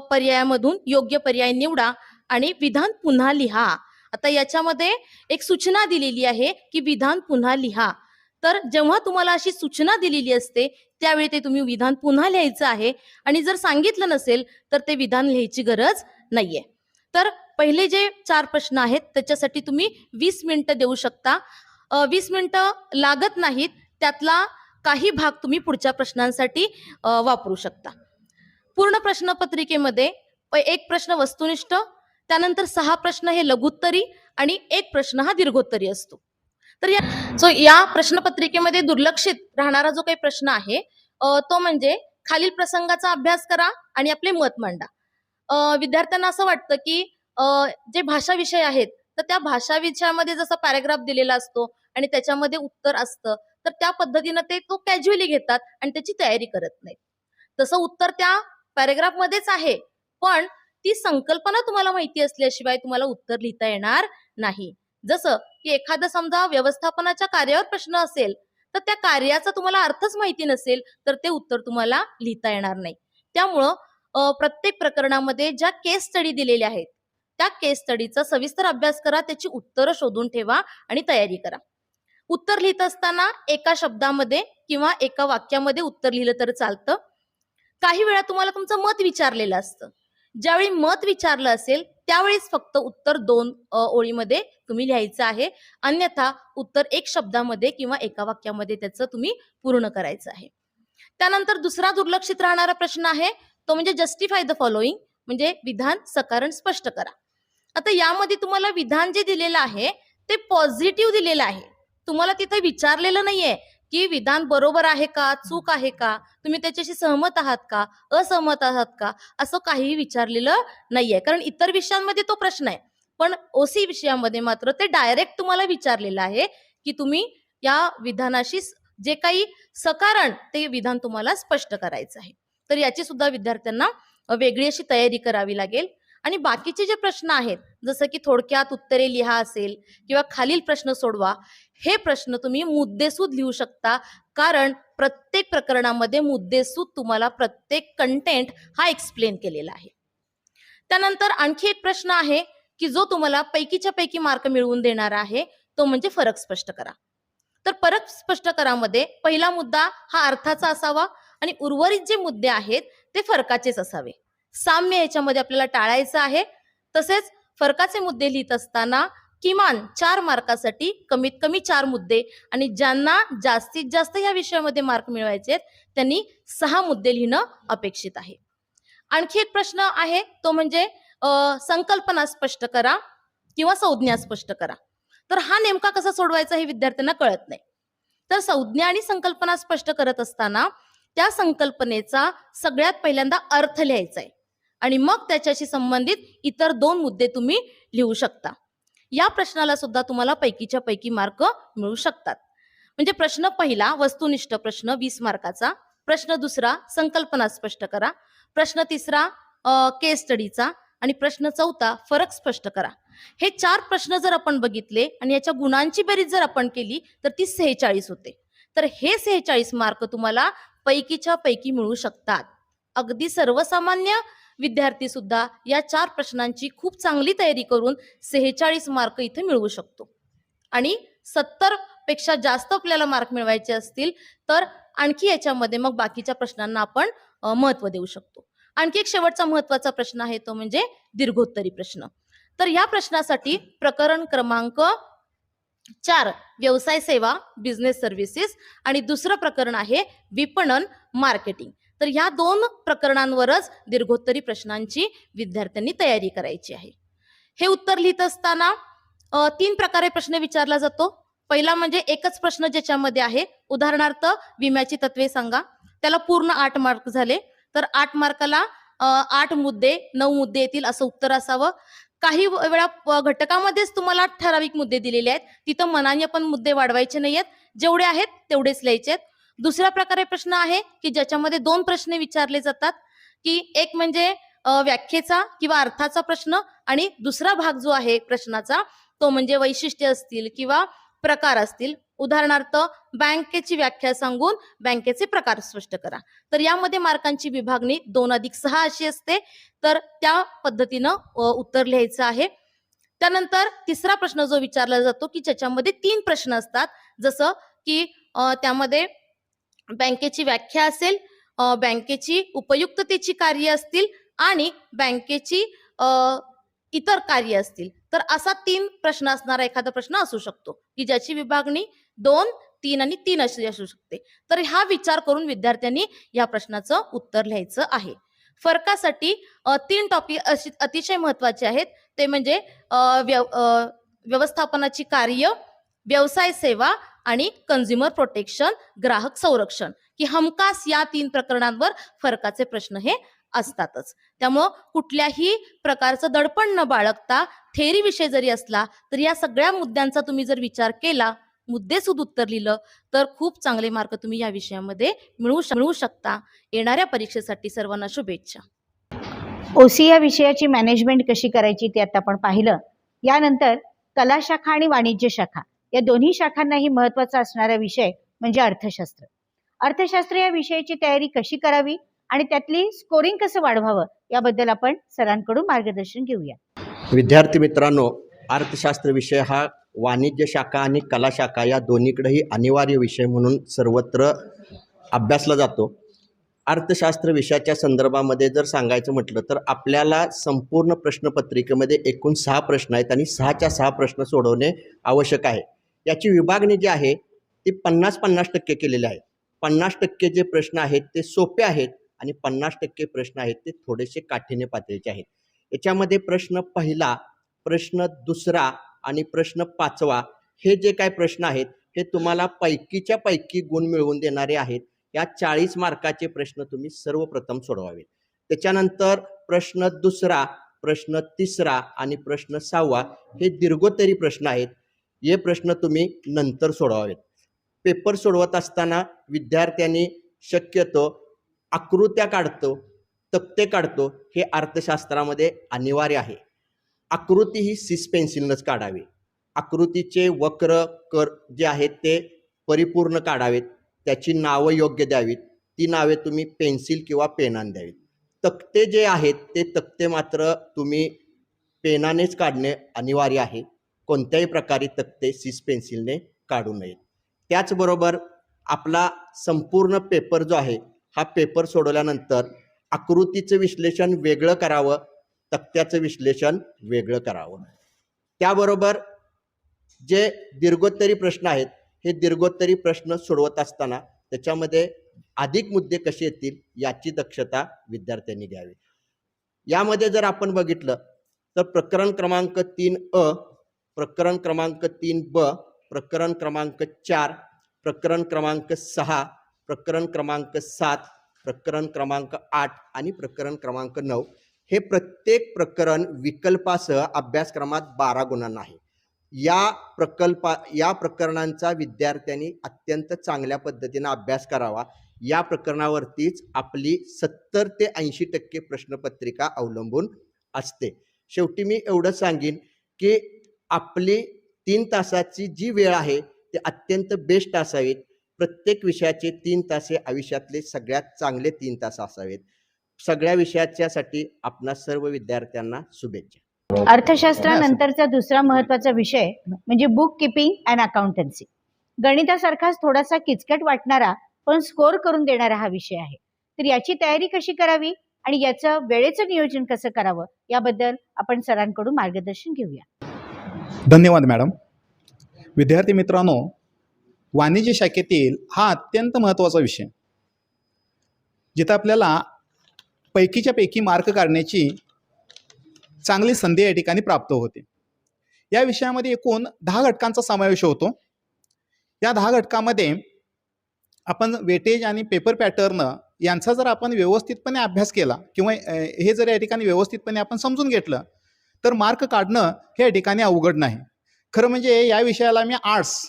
पर्यायामधून योग्य पर्याय निवडा आणि विधान पुन्हा लिहा. आता याच्यामध्ये एक सूचना दिलेली आहे की विधान पुन्हा लिहा. तर जेव्हा तुम्हाला अशी सूचना दिलेली असते त्यावेळी ते तुम्ही विधान पुन्हा लिहायचं आहे, आणि जर सांगितलं नसेल तर ते विधान लिहायची गरज नाहीये. तर पहिले जे 4 प्रश्न आहेत त्याच्यासाठी तुम्ही 20 मिनिटं देऊ शकता. 20 मिनिटं लागत नाहीत, त्यातला काही भाग तुम्ही पुढच्या प्रश्नांसाठी वापरू शकता. पूर्ण प्रश्नपत्रिकेमध्ये एक प्रश्न वस्तुनिष्ठ, त्यानंतर 6 प्रश्न हे लघुत्तरी आणि एक प्रश्न हा दीर्घोत्तरी असतो. तर या प्रश्नपत्रिकेमध्ये दुर्लक्षित राहणारा जो काही प्रश्न आहे तो म्हणजे खालील प्रसंगाचा अभ्यास करा आणि आपले मत मांडा. विद्यार्थ्यांना असं वाटतं की जे भाषा विषय आहेत तर त्या भाषा विषयामध्ये जसा पॅराग्राफ दिलेला असतो आणि त्याच्यामध्ये उत्तर असतं, तर त्या पद्धतीनं ते तो कॅज्युअली घेतात आणि त्याची तयारी करत नाहीत. तसं उत्तर त्या पॅराग्राफ मध्येच आहे, पण ती संकल्पना तुम्हाला माहिती असल्याशिवाय तुम्हाला उत्तर लिहिता येणार नाही. जसं की एखादं समजा व्यवस्थापनाच्या कार्यावर प्रश्न असेल तर त्या कार्याचा तुम्हाला अर्थच माहिती नसेल तर ते उत्तर तुम्हाला लिहिता येणार नाही. त्यामुळं प्रत्येक प्रकरणामध्ये ज्या केस स्टडी दिलेल्या आहेत त्या केस स्टडीचा सविस्तर अभ्यास करा, त्याची उत्तरं शोधून ठेवा आणि तयारी करा. उत्तर लिहित असताना एका शब्दामध्ये किंवा एका वाक्यामध्ये उत्तर लिहिलं तर चालतं. काही वेळा तुम्हाला तुमचं मत विचारलेलं असतं. ज्यावेळी मत विचारलं असेल त्यावेळीच फक्त उत्तर 2 ओळीमध्ये तुम्ही लिहायचं आहे, अन्यथा उत्तर 1 शब्दामध्ये किंवा एका वाक्यामध्ये त्याचं तुम्ही पूर्ण करायचं आहे. त्यानंतर दुसरा दुर्लक्षित राहणारा प्रश्न आहे तो म्हणजे जस्टिफाय द फॉलोइंग, म्हणजे विधान सकारण स्पष्ट करा. आता यामध्ये तुम्हाला विधान जे दिलेलं आहे ते पॉझिटिव्ह दिलेलं आहे. तुम्हाला तिथे विचारलेलं नाहीये की विधान बरोबर आहे का, चूक आहे का, तुम्ही त्याच्याशी सहमत आहात का, असहमत आहात का, असं काहीही विचारलेलं नाहीये. कारण इतर विषयांमध्ये तो प्रश्न आहे, पण ओसी विषयामध्ये मात्र ते डायरेक्ट तुम्हाला विचारलेलं आहे की तुम्ही या विधानाशी जे काही सकारण ते विधान तुम्हाला स्पष्ट करायचं आहे. तर याची सुद्धा विद्यार्थ्यांना वेगळी अशी तयारी करावी लागेल. आणि बाकीचे जे प्रश्न आहेत जसं की थोडक्यात उत्तरे लिहा असेल किंवा खालील प्रश्न सोडवा, हे प्रश्न तुम्ही मुद्देसूद लिहू शकता, कारण प्रत्येक प्रकरणामध्ये मुद्देसूद तुम्हाला प्रत्येक कंटेंट हा एक्सप्लेन केलेला आहे. त्यानंतर आणखी एक प्रश्न आहे की जो तुम्हाला पैकीच्या पैकी मार्क मिळवून देणार आहे, तो म्हणजे फरक स्पष्ट करा. तर फरक स्पष्ट करामध्ये पहिला मुद्दा हा अर्थाचा असावा आणि उर्वरित जे मुद्दे आहेत ते फरकाचेच असावे. साम्य याच्यामध्ये आपल्याला टाळायचं आहे. तसेच फरकाचे मुद्दे लिहित असताना किमान 4 मार्कासाठी कमीत कमी 4 मुद्दे, आणि ज्यांना जास्तीत जास्त या विषयामध्ये मार्क मिळवायचे आहेत त्यांनी 6 मुद्दे लिहिणं अपेक्षित आहे. आणखी एक प्रश्न आहे तो म्हणजे संकल्पना स्पष्ट करा किंवा संज्ञा स्पष्ट करा. तर हा नेमका कसा सोडवायचा हे विद्यार्थ्यांना कळत नाही. तर संज्ञा आणि संकल्पना स्पष्ट करत असताना त्या संकल्पनेचा सगळ्यात पहिल्यांदा अर्थ लिहायचा आहे आणि मग त्याच्याशी संबंधित इतर 2 मुद्दे तुम्ही लिहू शकता. या प्रश्नाला सुद्धा तुम्हाला पैकीच्या पैकी मार्क मिळू शकतात. म्हणजे प्रश्न पहिला वस्तुनिष्ठ प्रश्न 20 मार्काचा, प्रश्न दुसरा संकल्पना स्पष्ट करा, प्रश्न तिसरा केस स्टडीचा आणि प्रश्न चौथा फरक स्पष्ट करा. हे 4 प्रश्न जर आपण बघितले आणि याच्या गुणांची बेरीज जर आपण केली तर ती 46 होते. तर हे 46 मार्क तुम्हाला पैकीच्या पैकी मिळू शकतात. अगदी सर्वसामान्य विद्यार्थी सुद्धा या 4 प्रश्नांची खूप चांगली तयारी करून 46 मार्क इथे मिळवू शकतो. आणि 70 पेक्षा जास्त आपल्याला मार्क मिळवायचे असतील तर आणखी याच्यामध्ये मग बाकीच्या प्रश्नांना आपण महत्त्व देऊ शकतो. आणखी एक शेवटचा महत्त्वाचा प्रश्न आहे तो म्हणजे दीर्घोत्तरी प्रश्न. तर या प्रश्नासाठी प्रकरण क्रमांक 4 व्यवसाय सेवा बिझनेस सर्व्हिसेस आणि दुसरं प्रकरण आहे विपणन मार्केटिंग. तर ह्या 2 प्रकरणांवरच दीर्घोत्तरी प्रश्नांची विद्यार्थ्यांनी तयारी करायची आहे. हे उत्तर लिहित असताना 3 प्रकारे प्रश्न विचारला जातो. पहिला म्हणजे एकच प्रश्न ज्याच्यामध्ये आहे, उदाहरणार्थ विम्याची तत्वे सांगा, त्याला पूर्ण 8 मार्क झाले. तर 8 मार्काला 8 मुद्दे 9 मुद्दे येतील असं उत्तर असावं. काही वेळा घटकामध्येच तुम्हाला ठराविक मुद्दे दिलेले आहेत, तिथं मनाने पण मुद्दे वाढवायचे नाहीयेत, जेवढे आहेत तेवढेच लिहायचे आहेत. दुसऱ्या प्रकारे प्रश्न आहे की ज्याच्यामध्ये 2 प्रश्न विचारले जातात, की एक म्हणजे व्याख्येचा किंवा अर्थाचा प्रश्न आणि दुसरा भाग जो आहे प्रश्नाचा तो म्हणजे वैशिष्ट्य असतील किंवा प्रकार असतील, उदाहरणार्थ बँकेची व्याख्या सांगून बँकेचे प्रकार स्पष्ट करा. तर यामध्ये मार्कांची विभागणी 2+6 अशी असते. तर त्या पद्धतीनं उत्तर लिहायचं आहे. त्यानंतर तिसरा प्रश्न जो विचारला जातो की ज्याच्यामध्ये 3 प्रश्न असतात, जसं की त्यामध्ये बँकेची व्याख्या असेल, बँकेची उपयुक्ततेची कार्य असतील आणि बँकेची इतर कार्य असतील. तर असा 3 प्रश्न असणारा एखादा प्रश्न असू शकतो की ज्याची विभागणी 2, 3 आणि 3 अशी असू शकते. तर हा विचार करून विद्यार्थ्यांनी या प्रश्नाचं उत्तर लिहायचं आहे. फरकासाठी 3 टॉपिक अतिशय महत्वाचे आहेत. ते म्हणजे व्यवस्थापनाची कार्य, व्यवसाय सेवा आणि कंझ्युमर प्रोटेक्शन, ग्राहक संरक्षण, की हमखास या 3 प्रकरणांवर फरकाचे प्रश्न हे असतातच. त्यामुळं कुठल्याही प्रकारचं दडपण न बाळगता थेरी विषय जरी असला तर या सगळ्या मुद्द्यांचा तुम्ही जर विचार केला, मुद्देसूद उत्तर लिहिलं तर खूप चांगले मार्क तुम्ही या विषयामध्ये मिळवू शकता. येणाऱ्या परीक्षेसाठी सर्वांना शुभेच्छा. ओसी या विषयाची मॅनेजमेंट कशी करायची ते आता आपण पाहिलं. यानंतर कला शाखा आणि वाणिज्य शाखा या दोन्ही शाखांनाही महत्त्वाचा असणारा विषय म्हणजे अर्थशास्त्र. अर्थशास्त्र या विषयाची तयारी कशी करावी आणि त्यातली स्कोरिंग कसं वाढवावं याबद्दल आपण सरांकडून मार्गदर्शन घेऊया. विद्यार्थी मित्रांनो, अर्थशास्त्र विषय हा वाणिज्य शाखा आणि कला शाखा या दोन्हीकडेही अनिवार्य विषय म्हणून सर्वत्र अभ्यासला जातो. अर्थशास्त्र विषयाच्या संदर्भामध्ये जर सांगायचं म्हटलं तर आपल्याला संपूर्ण प्रश्नपत्रिकेमध्ये एकूण 6 प्रश्न आहेत आणि 6च्या 6 प्रश्न सोडवणे आवश्यक आहे. याची विभागणी जी आहे ती 50-50% केलेली आहे. 50% जे प्रश्न आहेत ते सोपे आहेत आणि 50% प्रश्न आहेत ते थोडेसे काठीण्य पातळीचे आहेत. याच्यामध्ये प्रश्न पहिला, प्रश्न दुसरा आणि प्रश्न 5वा हे जे काय प्रश्न आहेत हे तुम्हाला पैकीच्या पैकी गुण मिळवून देणारे आहेत. या 40 मार्काचे प्रश्न तुम्ही सर्वप्रथम सोडवावेत. त्याच्यानंतर प्रश्न दुसरा, प्रश्न तिसरा आणि प्रश्न 6वा हे दीर्घोत्तरी प्रश्न आहेत. हे प्रश्न तुम्ही नंतर सोडवावेत. पेपर सोडवत असताना विद्यार्थ्यांनी शक्यतो आकृत्या काढतो, तक्ते काढतो, हे अर्थशास्त्रामध्ये अनिवार्य आहे. आकृती ही सिस पेन्सिलनंच काढावी. आकृतीचे वक्र कर जे आहेत ते परिपूर्ण काढावेत. त्याची नावं योग्य द्यावीत. ती नावे तुम्ही पेन्सिल किंवा पेनाने द्यावीत. तक्ते जे आहेत ते तक्ते मात्र तुम्ही पेनानेच काढणे अनिवार्य आहे. कोणत्याही प्रकारे तक्ते सिस पेन्सिलने काढू नयेत. त्याचबरोबर आपला संपूर्ण पेपर जो आहे हा पेपर सोडवल्यानंतर आकृतीचं विश्लेषण वेगळं करावं, तक्त्याचं विश्लेषण वेगळं करावं. त्याबरोबर जे दीर्घोत्तरी प्रश्न आहेत हे दीर्घोत्तरी प्रश्न सोडवत असताना त्याच्यामध्ये अधिक मुद्दे कसे येतील याची दक्षता विद्यार्थ्यांनी घ्यावी. यामध्ये जर आपण बघितलं तर प्रकरण क्रमांक 3A, प्रकरण क्रमांक 3B, प्रकरण क्रमांक 4, प्रकरण क्रमांक 6, प्रकरण क्रमांक 7, प्रकरण क्रमांक 8 आणि प्रकरण क्रमांक 9 हे प्रत्येक प्रकरण विकल्पासह अभ्यासक्रमात 12 गुणांना आहे. या प्रकरणांचा विद्यार्थ्यांनी अत्यंत चांगल्या पद्धतीने अभ्यास करावा. या प्रकरणावरतीच आपली 70 ते 80% प्रश्नपत्रिका अवलंबून असते. शेवटी मी एवढं सांगेन की आपली 3 तासाची जी वेळ आहे ते अत्यंत बेस्ट असावीत. प्रत्येक विषयाचे 3 तास हे आयुष्यातले सगळ्यात चांगले 3 तास असावेत. सगळ्या विषयाच्यासाठी आपणा सर्व विद्यार्थ्यांना शुभेच्छा. अर्थशास्त्रानंतरचा दुसरा महत्त्वाचा विषय म्हणजे बुक किपिंग अँड अकाउंटन्सी. गणितासारखाच थोडासा किचकट वाटणारा पण स्कोर करून देणारा हा विषय आहे. तर याची तयारी कशी करावी आणि याचं वेळेचं नियोजन कसं करावं याबद्दल आपण सरांकडून मार्गदर्शन घेऊया. धन्यवाद मॅडम. विद्यार्थी मित्रांनो, वाणिज्य शाखेतील हा अत्यंत महत्त्वाचा विषय जिथं आपल्याला पैकीच्या पैकी मार्क काढण्याची चांगली संधी या ठिकाणी प्राप्त होते. या विषयामध्ये एकूण 10 घटकांचा समावेश होतो. या 10 घटकामध्ये आपण वेटेज आणि पेपर पॅटर्न यांचा जर आपण व्यवस्थितपणे अभ्यास केला किंवा हे जर या ठिकाणी व्यवस्थितपणे आपण समजून घेतलं तर मार्क काढणं हे या ठिकाणी अवघड नाही. खरं म्हणजे या विषयाला मी आर्ट्स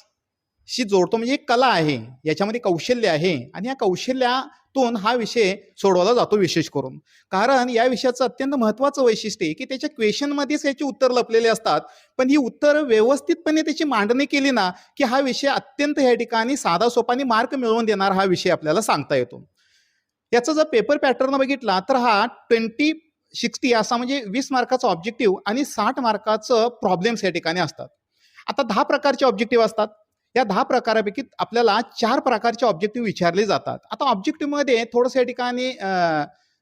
शी जोडतो, म्हणजे एक कला आहे, याच्यामध्ये कौशल्य आहे आणि या कौशल्यातून हा विषय सोडवला जातो विशेष करून. कारण या विषयाचं अत्यंत महत्त्वाचं वैशिष्ट्य आहे की त्याच्या क्वेश्चनमध्येच याची उत्तर लपलेले असतात, पण ही उत्तरं व्यवस्थितपणे त्याची मांडणी केली ना की हा विषय अत्यंत या ठिकाणी साधा सोपानी मार्क मिळवून देणार हा विषय आपल्याला सांगता येतो. याचा जर पेपर पॅटर्न बघितला तर हा 20-60 असा म्हणजे 20 मार्काचा ऑब्जेक्टिव्ह आणि 60 मार्काचं प्रॉब्लेम्स या ठिकाणी असतात. आता 10 प्रकारचे ऑब्जेक्टिव्ह असतात. या 10 प्रकारापैकी आपल्याला 4 प्रकारचे ऑब्जेक्टिव्ह विचारले जातात. आता ऑब्जेक्टिव्हमध्ये थोडंसं या ठिकाणी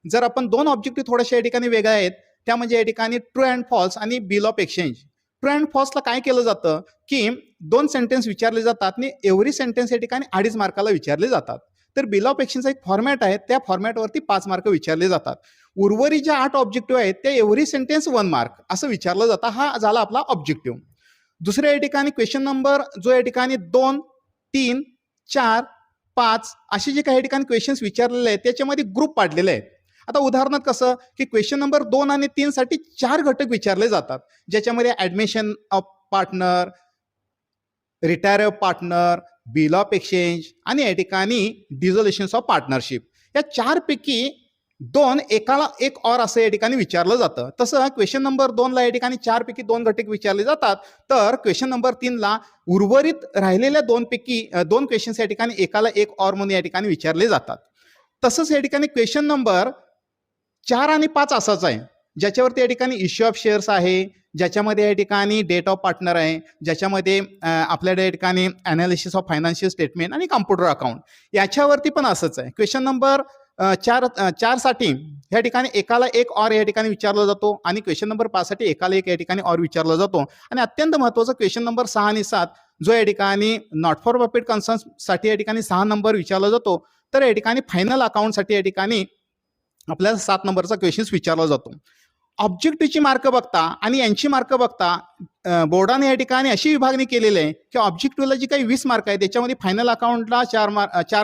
जर आपण 2 ऑब्जेक्टिव्ह थोडेसे या ठिकाणी वेगळे आहेत, त्या म्हणजे या ठिकाणी ट्रू अँड फॉल्स आणि bill of exchange. True and फॉल्सला काय केलं जातं की 2 सेंटेन्स विचारले जातात आणि एव्हरी सेंटेन्स या ठिकाणी 2.5 मार्काला विचारले जातात. तर बिल ऑफ एक्सचेंजचा एक फॉर्मॅट आहे, त्या फॉर्मॅटवरती 5 मार्क विचारले जातात. उर्वरित ज्या 8 ऑब्जेक्टिव्ह आहेत त्या एव्हरी सेंटेन्स 1 मार्क असं विचारलं जातं. हा झाला आपला ऑब्जेक्टिव्ह. दुसऱ्या या ठिकाणी क्वेश्चन नंबर जो या ठिकाणी 2, 3, 4, 5 असे जे काही ठिकाणी क्वेश्चन्स विचारलेले आहेत त्याच्यामध्ये ग्रुप पाडलेले आहेत. आता उदाहरणार्थ कसं की क्वेश्चन नंबर 2 आणि 3 साठी 4 घटक विचारले जातात, ज्याच्यामध्ये admission of partner, retire of partner, bill of exchange आणि या ठिकाणी डिझोल्युशन ऑफ पार्टनरशिप. या 4 पैकी 2 एकाला एक और असं या ठिकाणी विचारलं जातं. तसं क्वेश्चन नंबर 2ला या ठिकाणी 4 पैकी 2 घटक विचारले जातात, तर क्वेश्चन नंबर 3ला उर्वरित राहिलेल्या 2 पैकी 2 क्वेश्चन्स या ठिकाणी एकाला एक और म्हणून या ठिकाणी विचारले जातात. तसंच या ठिकाणी क्वेश्चन नंबर 4 आणि 5 असाच आहे, ज्याच्यावरती या ठिकाणी इश्यू ऑफ शेअर्स आहे, ज्याच्यामध्ये या ठिकाणी डेट ऑफ पार्टनर आहे, ज्याच्यामध्ये आपल्याला या ठिकाणी अनालिसिस ऑफ फायनान्शियल स्टेटमेंट आणि कम्प्युटर अकाउंट याच्यावरती पण असंच आहे. क्वेश्चन नंबर 4 साठी या ठिकाणी एकाला एक और या ठिकाणी विचारला जातो आणि क्वेश्चन नंबर 5 साठी एकाला एक या ठिकाणी और विचारला जातो. आणि अत्यंत महत्त्वाचं क्वेश्चन नंबर 6 आणि 7 जो या ठिकाणी नॉट फॉर प्रॉफिट कन्सर्न्स साठी या ठिकाणी 6 नंबर विचारला जातो, तर या ठिकाणी फायनल अकाउंटसाठी या ठिकाणी आपल्याला 7 नंबरचा क्वेश्चन विचारला जातो. ऑब्जेक्टिव्हची मार्क बघता आणि यांची मार्क बघता बोर्डाने या ठिकाणी अशी विभागणी केलेली आहे की ऑब्जेक्टिव्हला जी काही 20 मार्क आहे त्याच्यामध्ये फायनल अकाउंटला 4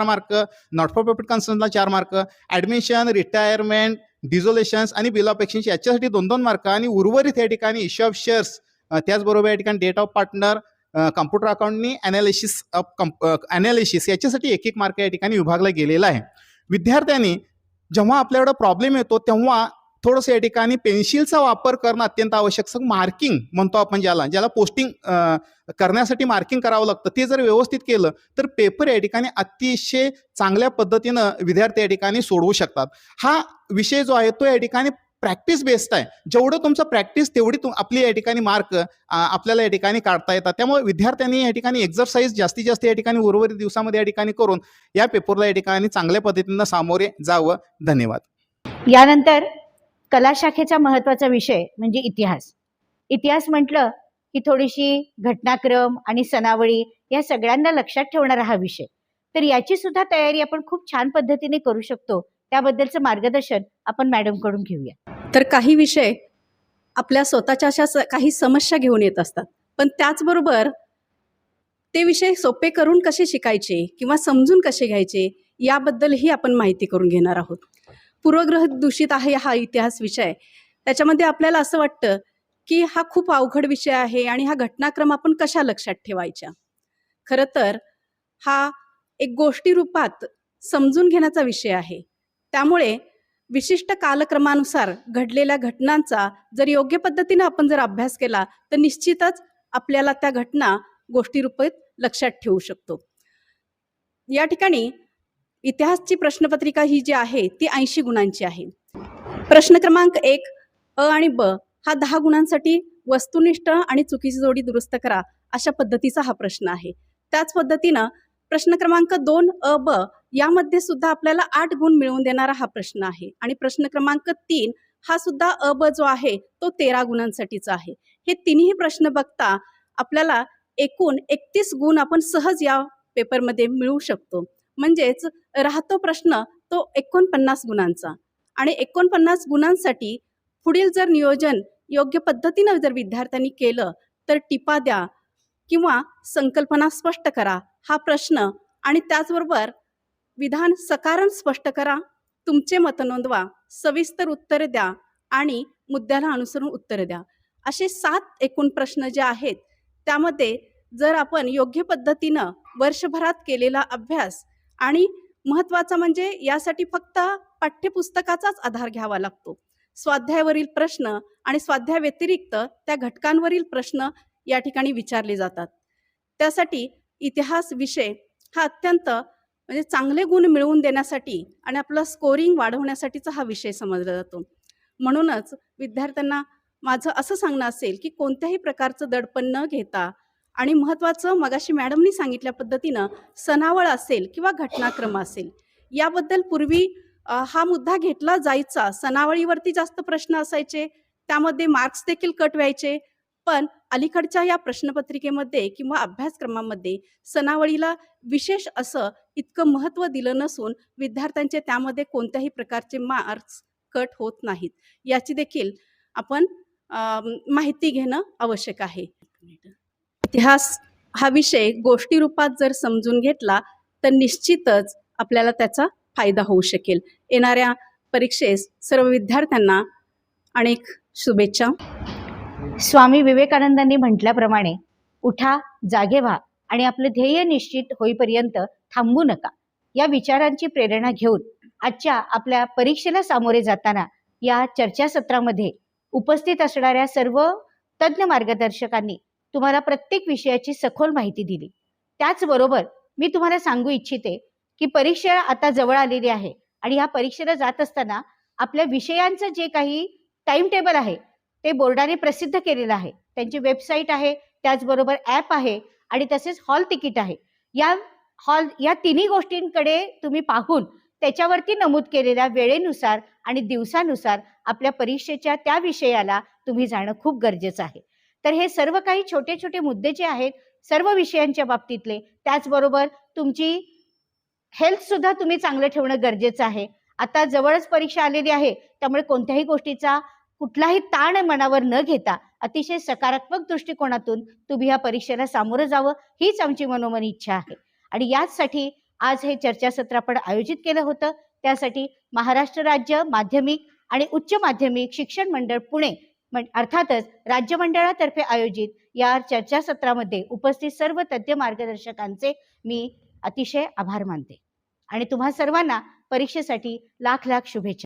मार्क, नॉट फॉर प्रॉफिट कन्सर्नला 4 मार्क, ऍडमिशन, रिटायरमेंट, डिझोल्युशन्स आणि बिल ऑफ एक्सचेंज याच्यासाठी 2-2 मार्क आणि उर्वरित या ठिकाणी इश्यू ऑफ शेअर्स, त्याचबरोबर या ठिकाणी डेट ऑफ पार्टनर, कम्प्युटर अकाउंटनी अनालिसिस याच्यासाठी 1-1 मार्क या ठिकाणी विभागला गेलेला आहे. विद्यार्थ्यांनी जेव्हा आपल्याकडे प्रॉब्लेम येतो तेव्हा थोडंसं या ठिकाणी पेन्सिलचा वापर करणं अत्यंत आवश्यक. मार्किंग म्हणतो आपण ज्याला पोस्टिंग करण्यासाठी मार्किंग करावं लागतं, ते जर व्यवस्थित केलं तर पेपर या ठिकाणी अतिशय चांगल्या पद्धतीनं विद्यार्थी या ठिकाणी सोडवू शकतात. हा विषय जो आहे तो या ठिकाणी प्रॅक्टिस बेस्ड आहे. जेवढं तुमचं प्रॅक्टिस तेवढी आपली या ठिकाणी मार्क आपल्याला या ठिकाणी काढता येतात. त्यामुळे विद्यार्थ्यांनी या ठिकाणी एक्झरसाईज जास्तीत जास्त या ठिकाणी उर्वरित दिवसामध्ये या ठिकाणी करून या पेपरला या ठिकाणी चांगल्या पद्धतीनं सामोरे जावं. धन्यवाद. यानंतर कला शाखेचा महत्त्वाचा विषय म्हणजे इतिहास. इतिहास म्हटलं की थोडीशी घटनाक्रम आणि सणावळी या सगळ्यांना लक्षात ठेवणारा हा विषय. तर याची सुद्धा तयारी आपण खूप छान पद्धतीने करू शकतो. त्याबद्दलचं मार्गदर्शन आपण मॅडमकडून घेऊया. तर काही विषय आपल्या स्वतःच्या अशा काही समस्या घेऊन येत असतात, पण त्याचबरोबर ते विषय सोपे करून कसे शिकायचे किंवा समजून कसे घ्यायचे याबद्दलही आपण माहिती करून घेणार आहोत. पूर्वग्रह दूषित आहे हा इतिहास विषय. त्याच्यामध्ये आपल्याला असं वाटतं की हा खूप अवघड विषय आहे आणि हा घटनाक्रम आपण कशा लक्षात ठेवायच्या. खरं तर हा एक गोष्टी रूपात समजून घेण्याचा विषय आहे. त्यामुळे विशिष्ट कालक्रमानुसार घडलेल्या घटनांचा जर योग्य पद्धतीने आपण जर अभ्यास केला तर निश्चितच आपल्याला त्या घटना गोष्टी रूपात लक्षात ठेवू शकतो. या ठिकाणी इतिहासची प्रश्नपत्रिका ही जी आहे ती 80 गुणांची आहे. प्रश्न क्रमांक 1 अ आणि ब हा 10 गुणांसाठी वस्तुनिष्ठ आणि चुकीची जोडी दुरुस्त करा अशा पद्धतीचा हा प्रश्न आहे. त्याच पद्धतीनं प्रश्न क्रमांक 2 अ ब यामध्ये सुद्धा आपल्याला 8 गुण मिळवून देणारा हा प्रश्न आहे. आणि प्रश्न क्रमांक 3 हा सुद्धा अ ब जो आहे तो 13 गुणांसाठीचा आहे. हे तिन्ही प्रश्न बघता आपल्याला एकूण 31 गुण आपण सहज या पेपरमध्ये मिळवू शकतो. म्हणजेच राहतो प्रश्न तो 49 गुणांचा. आणि 49 गुणांसाठी पुढील जर नियोजन योग्य पद्धतीनं जर विद्यार्थ्यांनी केलं तर टिपा द्या किंवा संकल्पना स्पष्ट करा हा प्रश्न आणि त्याचबरोबर विधान सकारण स्पष्ट करा, तुमचे मत नोंदवा, सविस्तर उत्तरे द्या आणि मुद्द्याला अनुसरून उत्तरे द्या असे 7 एकूण प्रश्न जे आहेत त्यामध्ये जर आपण योग्य पद्धतीनं वर्षभरात केलेला अभ्यास आणि महत्त्वाचं म्हणजे यासाठी फक्त पाठ्यपुस्तकाचाच आधार घ्यावा लागतो. स्वाध्यायावरील प्रश्न आणि स्वाध्याय व्यतिरिक्त त्या घटकांवरील प्रश्न या ठिकाणी विचारले जातात. त्यासाठी इतिहास विषय हा अत्यंत म्हणजे चांगले गुण मिळवून देण्यासाठी आणि आपलं स्कोरिंग वाढवण्यासाठीचा हा विषय समजला जातो. म्हणूनच विद्यार्थ्यांना माझं असं सांगणं असेल की कोणत्याही प्रकारचं दडपण न घेता आणि महत्त्वाचं मगाशी मॅडमनी सांगितल्या पद्धतीनं सनावळ असेल किंवा घटनाक्रम असेल याबद्दल पूर्वी हा मुद्दा घेतला जायचा. सनावळीवरती जास्त प्रश्न असायचे, त्यामध्ये मार्क्स देखील कट व्हायचे. पण अलीकडच्या या प्रश्नपत्रिकेमध्ये किंवा अभ्यासक्रमामध्ये सनावळीला विशेष असं इतकं महत्त्व दिलं नसून विद्यार्थ्यांचे त्यामध्ये कोणत्याही प्रकारचे मार्क्स कट होत नाहीत. याची देखील आपण माहिती घेणं आवश्यक आहे. इतिहास हा विषय गोष्टी रूपात जर समजून घेतला तर निश्चितच आपल्याला त्याचा फायदा होऊ शकेल. येणाऱ्या परीक्षेस सर्व विद्यार्थ्यांना अनेक शुभेच्छा. स्वामी विवेकानंदांनी म्हटल्याप्रमाणे उठा, जागे व्हा आणि आपलं ध्येय निश्चित होईपर्यंत थांबू नका. या विचारांची प्रेरणा घेऊन आजच्या आपल्या परीक्षेला सामोरे जाताना या चर्चासत्रामध्ये उपस्थित असणाऱ्या सर्व तज्ज्ञ मार्गदर्शकांनी तुम्हाला प्रत्येक विषयाची सखोल माहिती दिली. त्याचबरोबर मी तुम्हाला सांगू इच्छिते की परीक्षा आता जवळ आलेली आहे आणि ह्या परीक्षेला जात असताना आपल्या विषयांचं जे काही टाइम टेबल आहे ते बोर्डाने प्रसिद्ध केलेलं आहे. त्यांची वेबसाईट आहे, त्याचबरोबर ॲप आहे आणि तसेच हॉल तिकीट आहे. या तिन्ही गोष्टींकडे तुम्ही पाहून त्याच्यावरती नमूद केलेल्या वेळेनुसार आणि दिवसानुसार आपल्या परीक्षेच्या त्या विषयाला तुम्ही जाणं खूप गरजेचं आहे. तर हे सर्व काही छोटे छोटे मुद्दे जे आहेत सर्व विषयांच्या बाबतीतले, त्याचबरोबर तुमची हेल्थ सुद्धा तुम्ही चांगलं ठेवणं गरजेचं आहे. आता जवळच परीक्षा आलेली आहे, त्यामुळे कोणत्याही गोष्टीचा कुठलाही ताण मनावर न घेता अतिशय सकारात्मक दृष्टिकोनातून तुम्ही या परीक्षेला सामोरं जावं हीच आमची मनोमन इच्छा आहे. आणि याचसाठी आज हे चर्चासत्र आपण आयोजित केलं होतं. त्यासाठी महाराष्ट्र राज्य माध्यमिक आणि उच्च माध्यमिक शिक्षण मंडळ पुणे अर्थातच राज्य मंडळातर्फे आयोजित या चर्चासत्रामध्ये उपस्थित सर्व तज्ज्ञ मार्गदर्शकांचे मी अतिशय आभार मानते आणि तुम्हा सर्वांना परीक्षेसाठी लाख लाख शुभेच्छा.